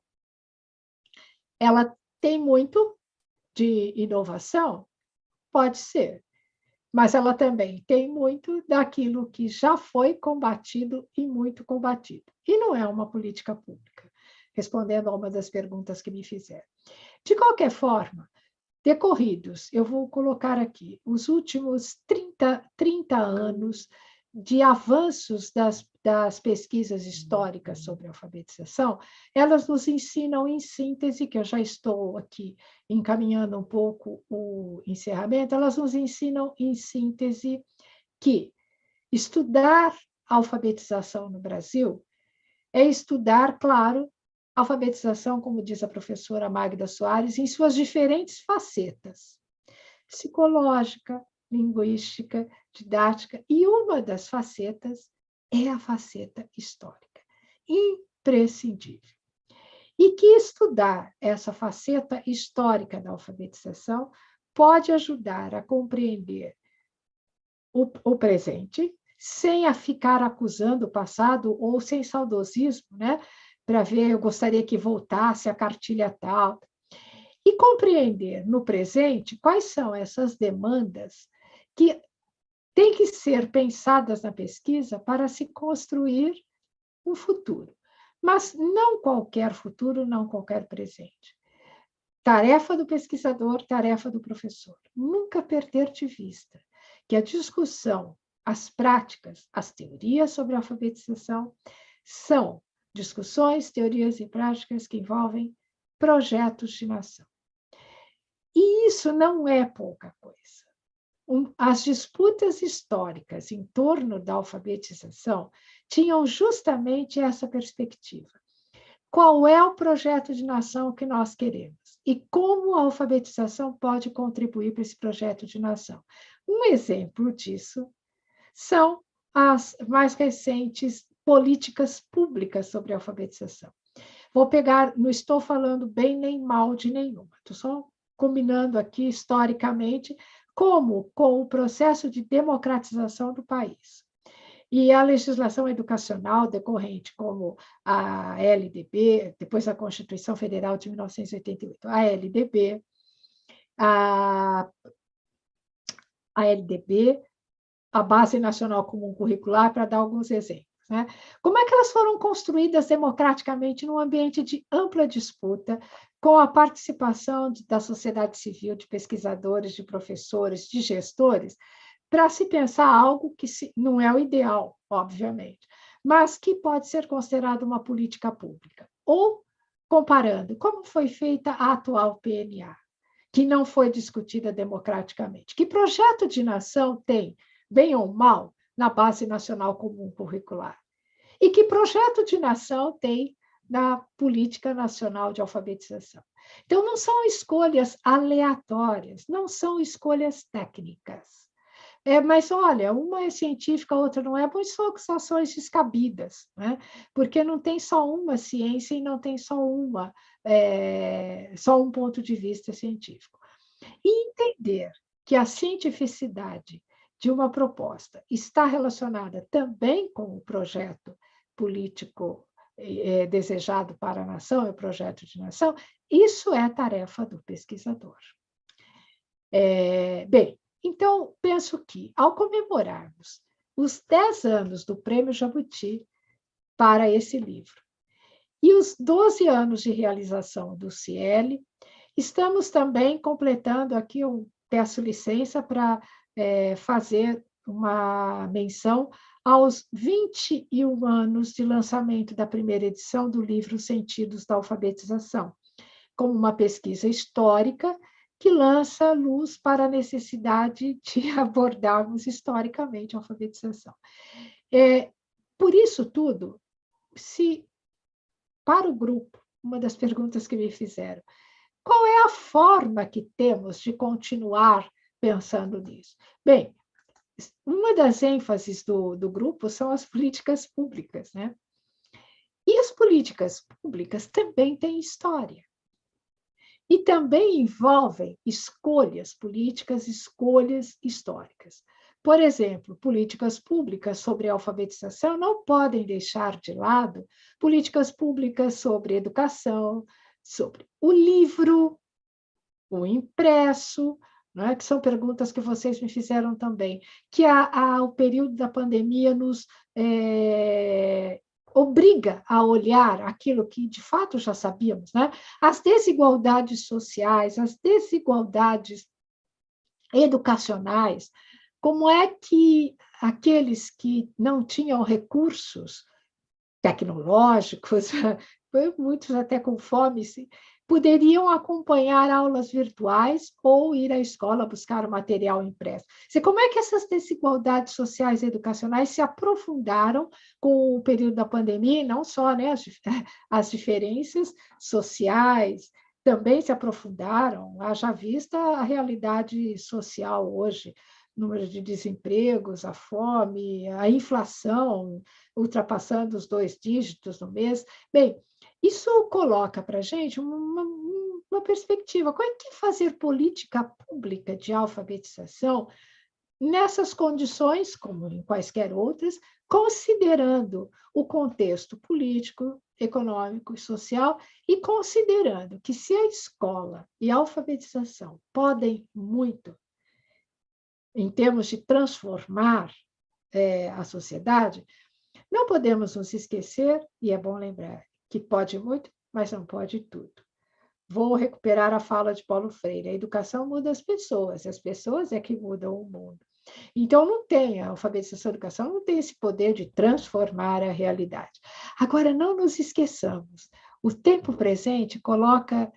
ela tem muito de inovação? Pode ser, mas ela também tem muito daquilo que já foi combatido e muito combatido. E não é uma política pública. respondendo a uma das perguntas que me fizeram. De qualquer forma, decorridos, eu vou colocar aqui os últimos 30 anos de avanços das pesquisas históricas sobre alfabetização, elas nos ensinam em síntese, que eu já estou aqui encaminhando um pouco o encerramento, elas nos ensinam em síntese que estudar alfabetização no Brasil é estudar, claro, alfabetização, como diz a professora Magda Soares, em suas diferentes facetas, psicológica, linguística, didática, e uma das facetas é a faceta histórica, imprescindível. E que estudar essa faceta histórica da alfabetização pode ajudar a compreender o presente, sem a ficar acusando o passado ou sem saudosismo, né? Para ver, eu gostaria que voltasse a cartilha tal. E compreender no presente quais são essas demandas que têm que ser pensadas na pesquisa para se construir um futuro. Mas não qualquer futuro, não qualquer presente. Tarefa do pesquisador, tarefa do professor. Nunca perder de vista que a discussão, as práticas, as teorias sobre a alfabetização são discussões, teorias e práticas que envolvem projetos de nação. E isso não é pouca coisa. As disputas históricas em torno da alfabetização tinham justamente essa perspectiva. Qual é o projeto de nação que nós queremos? E como a alfabetização pode contribuir para esse projeto de nação? Um exemplo disso são as mais recentes políticas públicas sobre a alfabetização. Vou pegar, não estou falando bem nem mal de nenhuma, estou só combinando aqui historicamente como com o processo de democratização do país. E a legislação educacional decorrente, como a LDB, depois a Constituição Federal de 1988, a LDB, a Base Nacional Comum Curricular, para dar alguns exemplos. Né? Como é que elas foram construídas democraticamente num ambiente de ampla disputa, com a participação da sociedade civil, de pesquisadores, de professores, de gestores, para se pensar algo que não é o ideal, obviamente, mas que pode ser considerado uma política pública. Ou, comparando, como foi feita a atual PNA, que não foi discutida democraticamente. Que projeto de nação tem, bem ou mal, na Base Nacional Comum Curricular? E que projeto de nação tem na Política Nacional de Alfabetização? Então, não são escolhas aleatórias, não são escolhas técnicas. Mas, olha, uma é científica, a outra não é, pois são acusações descabidas, né? Porque não tem só uma ciência e não tem só um ponto de vista científico. E entender que a cientificidade de uma proposta está relacionada também com o projeto político desejado para a nação, o projeto de nação, isso é tarefa do pesquisador. Bem, então, penso que, ao comemorarmos os 10 anos do Prêmio Jabuti para esse livro e os 12 anos de realização do CIEL, estamos também completando aqui, eu peço licença para fazer uma menção aos 21 anos de lançamento da primeira edição do livro Sentidos da Alfabetização, como uma pesquisa histórica que lança luz para a necessidade de abordarmos historicamente a alfabetização. Por isso tudo, se para o grupo, uma das perguntas que me fizeram, qual é a forma que temos de continuar pensando nisso? Bem, uma das ênfases do grupo são as políticas públicas, né? E as políticas públicas também têm história. E também envolvem escolhas políticas, escolhas históricas. Por exemplo, políticas públicas sobre a alfabetização não podem deixar de lado políticas públicas sobre educação, sobre o livro, o impresso, né, que são perguntas que vocês me fizeram também, que o período da pandemia nos obriga a olhar aquilo que, de fato, já sabíamos, né? As desigualdades sociais, as desigualdades educacionais, como é que aqueles que não tinham recursos tecnológicos, muitos até com fome, poderiam acompanhar aulas virtuais ou ir à escola buscar o material impresso. Como é que essas desigualdades sociais e educacionais se aprofundaram com o período da pandemia, e não só, né, as diferenças sociais também se aprofundaram, haja vista a realidade social hoje, número de desempregos, a fome, a inflação ultrapassando os 2 dígitos no mês. Bem, isso coloca para a gente uma perspectiva. Como é que fazer política pública de alfabetização nessas condições, como em quaisquer outras, considerando o contexto político, econômico e social, e considerando que se a escola e a alfabetização podem muito em termos de transformar a sociedade, não podemos nos esquecer, e é bom lembrar, que pode muito, mas não pode tudo. Vou recuperar a fala de Paulo Freire. A educação muda as pessoas é que mudam o mundo. Então, não tem, a alfabetização e a educação não tem esse poder de transformar a realidade. Agora, não nos esqueçamos, o tempo presente coloca,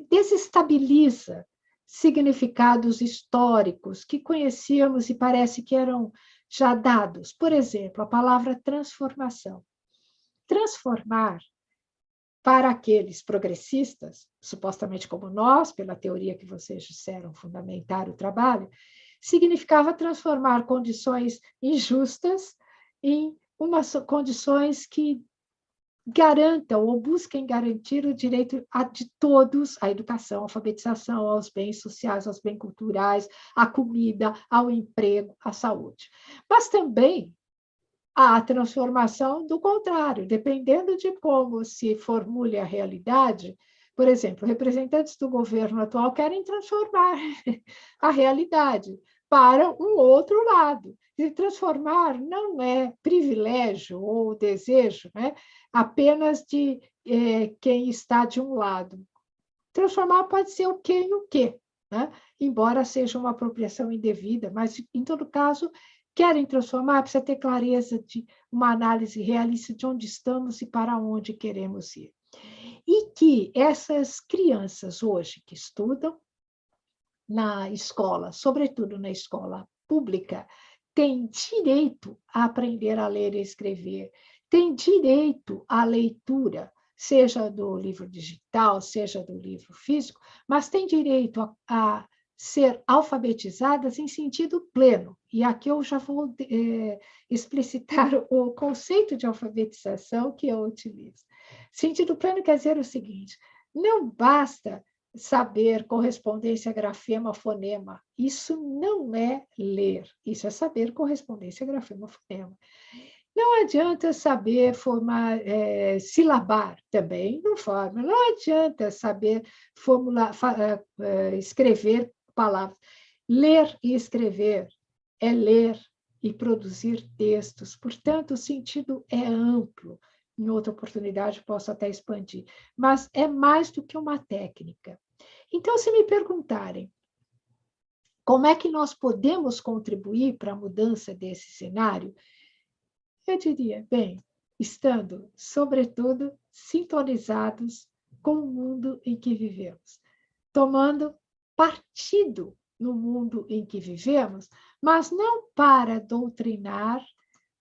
desestabiliza significados históricos que conhecíamos e parece que eram já dados. Por exemplo, a palavra transformação. Transformar, para aqueles progressistas, supostamente como nós, pela teoria que vocês disseram fundamentar o trabalho, significava transformar condições injustas em condições que garantam ou busquem garantir o direito de todos à educação, à alfabetização, aos bens sociais, aos bens culturais, à comida, ao emprego, à saúde. Mas também a transformação do contrário, dependendo de como se formule a realidade. Por exemplo, representantes do governo atual querem transformar a realidade para um outro lado. E transformar não é privilégio ou desejo, né, apenas de quem está de um lado. Transformar pode ser o quê e o quê, né? Embora seja uma apropriação indevida, mas, em todo caso, querem transformar, precisa ter clareza de uma análise realista de onde estamos e para onde queremos ir. E que essas crianças hoje que estudam na escola, sobretudo na escola pública, têm direito a aprender a ler e escrever, têm direito à leitura, seja do livro digital, seja do livro físico, mas têm direito a ser alfabetizadas em sentido pleno. E aqui eu já vou explicitar o conceito de alfabetização que eu utilizo. Sentido pleno quer dizer o seguinte: não basta saber correspondência, grafema, fonema. Isso não é ler, isso é saber correspondência, grafema, fonema. Não adianta saber formar, silabar também, não forma. Não adianta saber escrever palavras. Ler e escrever é ler e produzir textos. Portanto, o sentido é amplo. Em outra oportunidade, posso até expandir. Mas é mais do que uma técnica. Então, se me perguntarem como é que nós podemos contribuir para a mudança desse cenário, eu diria, bem, estando, sobretudo, sintonizados com o mundo em que vivemos, tomando partido no mundo em que vivemos, mas não para doutrinar,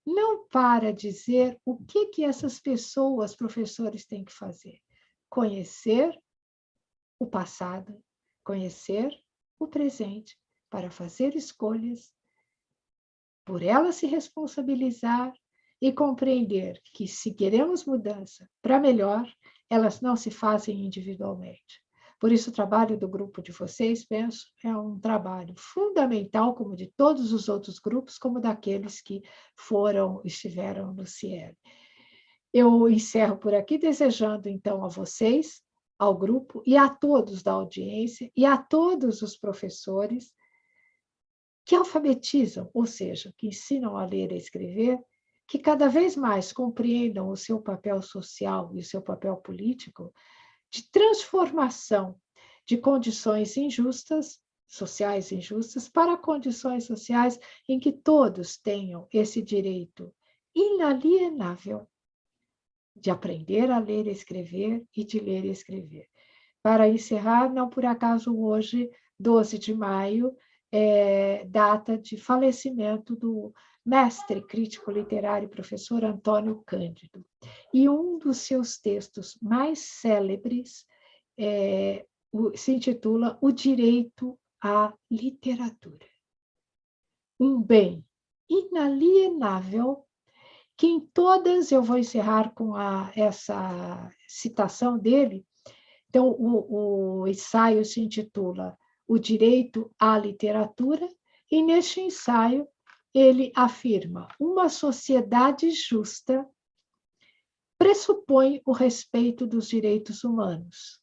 não para dizer o que essas pessoas, professores, têm que fazer. Conhecer o passado, conhecer o presente, para fazer escolhas, por elas se responsabilizar e compreender que, se queremos mudança para melhor, elas não se fazem individualmente. Por isso, o trabalho do grupo de vocês, penso, é um trabalho fundamental, como de todos os outros grupos, como daqueles que estiveram no CIEL. Eu encerro por aqui, desejando, então, a vocês, ao grupo, e a todos da audiência, e a todos os professores que alfabetizam, ou seja, que ensinam a ler e a escrever, que cada vez mais compreendam o seu papel social e o seu papel político de transformação de condições injustas, sociais injustas, para condições sociais em que todos tenham esse direito inalienável de aprender a ler e escrever e de ler e escrever. Para encerrar, não por acaso hoje, 12 de maio, data de falecimento do mestre crítico literário e professor Antônio Cândido. E um dos seus textos mais célebres se intitula O Direito à Literatura. Um bem inalienável que em todas, eu vou encerrar com essa citação dele. Então, o ensaio se intitula O Direito à Literatura, e neste ensaio ele afirma: uma sociedade justa pressupõe o respeito dos direitos humanos.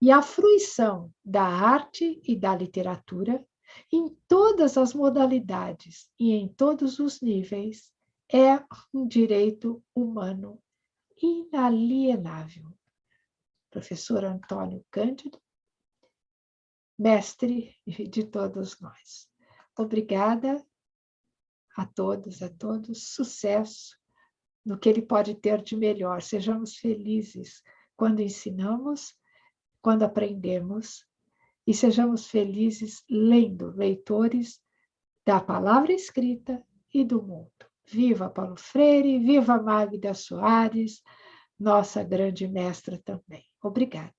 E a fruição da arte e da literatura, em todas as modalidades e em todos os níveis, é um direito humano inalienável. Professor Antônio Cândido, mestre de todos nós. Obrigada a todos, sucesso no que ele pode ter de melhor. Sejamos felizes quando ensinamos, quando aprendemos, e sejamos felizes lendo, leitores da palavra escrita e do mundo. Viva Paulo Freire, viva Magda Soares, nossa grande mestra também. Obrigada.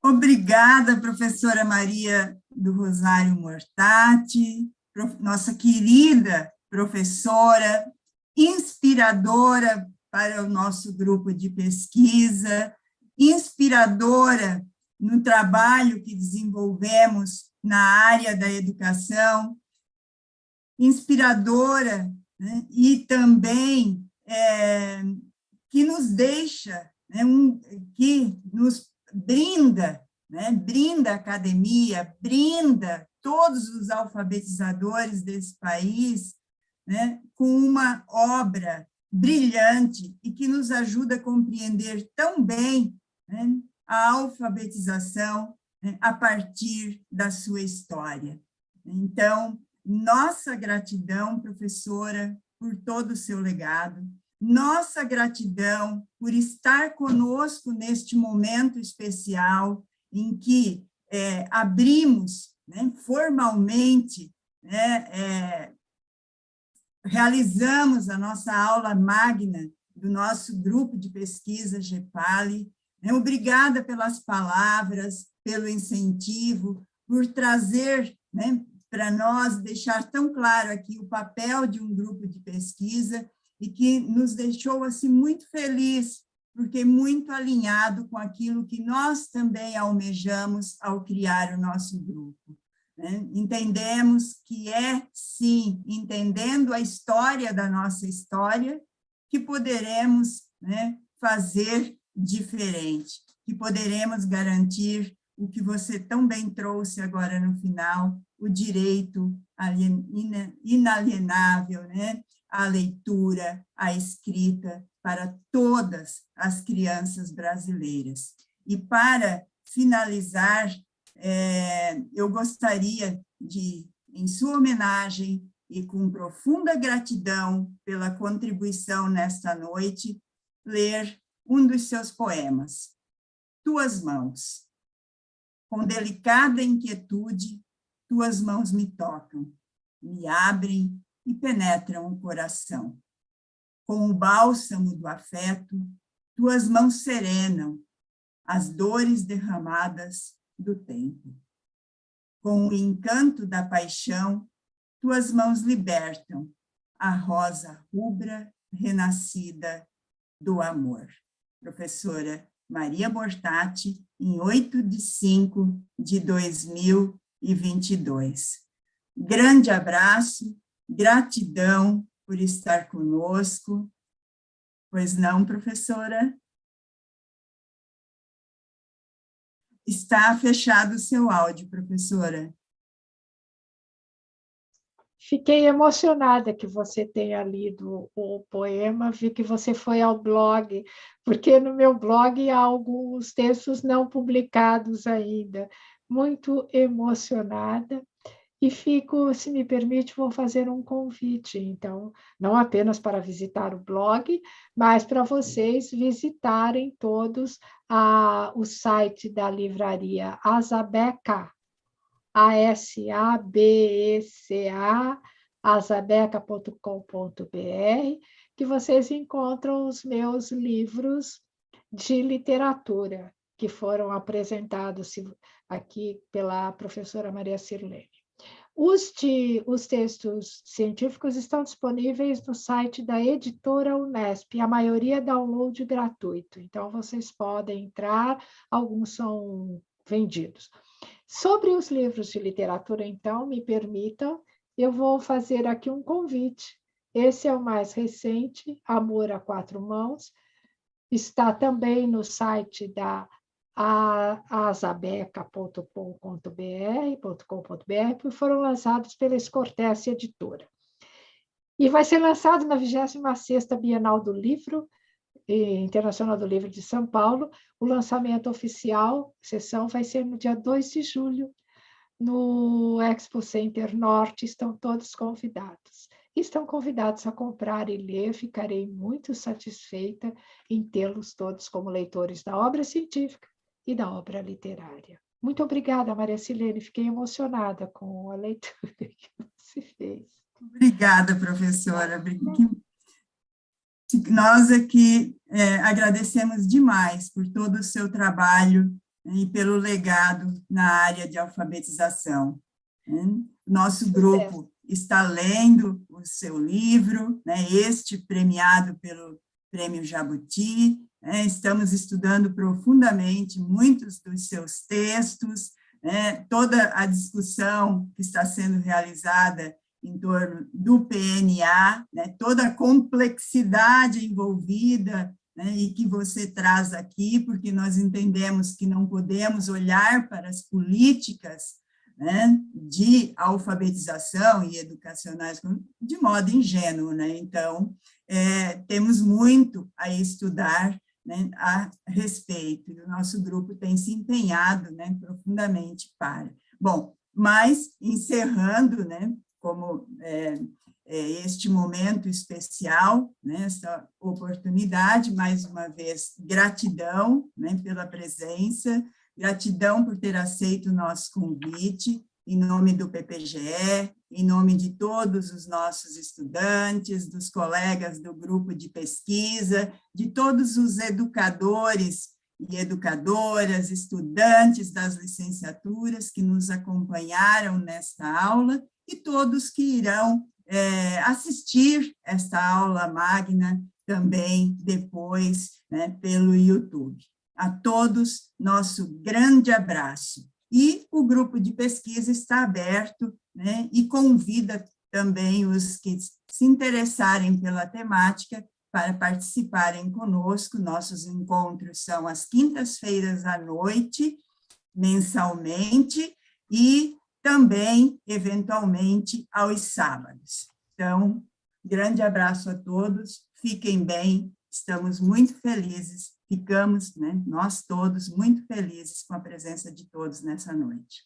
Obrigada, professora Maria do Rosário Mortati, nossa querida professora, inspiradora para o nosso grupo de pesquisa, inspiradora no trabalho que desenvolvemos na área da educação, inspiradora, né, e também que nos deixa, né, que nos brinda, né, brinda a academia, brinda todos os alfabetizadores desse país, né, com uma obra brilhante e que nos ajuda a compreender tão bem, né, a alfabetização, né, a partir da sua história. Então, nossa gratidão, professora, por todo o seu legado, nossa gratidão por estar conosco neste momento especial em que abrimos, né, formalmente, né, realizamos a nossa aula magna do nosso grupo de pesquisa GEPALI. Obrigada pelas palavras, pelo incentivo, por trazer, né, para nós, deixar tão claro aqui o papel de um grupo de pesquisa e que nos deixou assim, muito feliz, porque muito alinhado com aquilo que nós também almejamos ao criar o nosso grupo. Entendemos que sim, entendendo a história da nossa história, que poderemos, né, fazer diferente, que poderemos garantir o que você tão bem trouxe agora no final, o direito inalienável, né, à leitura, à escrita, para todas as crianças brasileiras. E para finalizar, eu gostaria de, em sua homenagem e com profunda gratidão pela contribuição nesta noite, ler um dos seus poemas, Tuas Mãos. Com delicada inquietude, tuas mãos me tocam, me abrem e penetram o coração. Com o bálsamo do afeto, tuas mãos serenam as dores derramadas do tempo. Com o encanto da paixão, tuas mãos libertam a rosa rubra renascida do amor. Professora Maria Mortati, em 8/5/2022. Grande abraço, gratidão por estar conosco. Pois não, professora? Está fechado o seu áudio, professora. Fiquei emocionada que você tenha lido o poema, vi que você foi ao blog, porque no meu blog há alguns textos não publicados ainda. Muito emocionada. E fico, se me permite, vou fazer um convite, então, não apenas para visitar o blog, mas para vocês visitarem todos o site da livraria Asabeca, ASABECA, asabeca.com.br, que vocês encontram os meus livros de literatura, que foram apresentados aqui pela professora Maria Sirlene. Os textos científicos estão disponíveis no site da editora Unesp, a maioria download gratuito, então vocês podem entrar, alguns são vendidos. Sobre os livros de literatura, então, me permitam, eu vou fazer aqui um convite. Esse é o mais recente, Amor a Quatro Mãos, está também no site da asabeca.com.br, que foram lançados pela Escortece Editora. E vai ser lançado na 26ª Bienal do Livro, Internacional do Livro de São Paulo. O lançamento oficial, sessão, vai ser no dia 2 de julho, no Expo Center Norte. Estão todos convidados. Estão convidados a comprar e ler. Ficarei muito satisfeita em tê-los todos como leitores da obra científica e da obra literária. Muito obrigada, Maria Sirlene. Fiquei emocionada com a leitura que você fez. Obrigada, professora. Nós aqui agradecemos demais por todo o seu trabalho e pelo legado na área de alfabetização. Nosso grupo está lendo o seu livro, este premiado pelo Prêmio Jabuti. Estamos estudando profundamente muitos dos seus textos, toda a discussão que está sendo realizada em torno do PNA, toda a complexidade envolvida, e que você traz aqui, porque nós entendemos que não podemos olhar para as políticas de alfabetização e educacionais de modo ingênuo. Então, temos muito a estudar a respeito, e o nosso grupo tem se empenhado profundamente para. Bom, mas, encerrando, como este momento especial, essa oportunidade, mais uma vez, gratidão pela presença, gratidão por ter aceito o nosso convite, em nome do PPGE, em nome de todos os nossos estudantes, dos colegas do grupo de pesquisa, de todos os educadores e educadoras, estudantes das licenciaturas que nos acompanharam nesta aula e todos que irão assistir esta aula magna também depois pelo YouTube. A todos, nosso grande abraço. E o grupo de pesquisa está aberto e convida também os que se interessarem pela temática para participarem conosco. Nossos encontros são às quintas-feiras à noite, mensalmente, e também, eventualmente, aos sábados. Então, grande abraço a todos, fiquem bem, estamos muito felizes, ficamos, nós todos, muito felizes com a presença de todos nessa noite.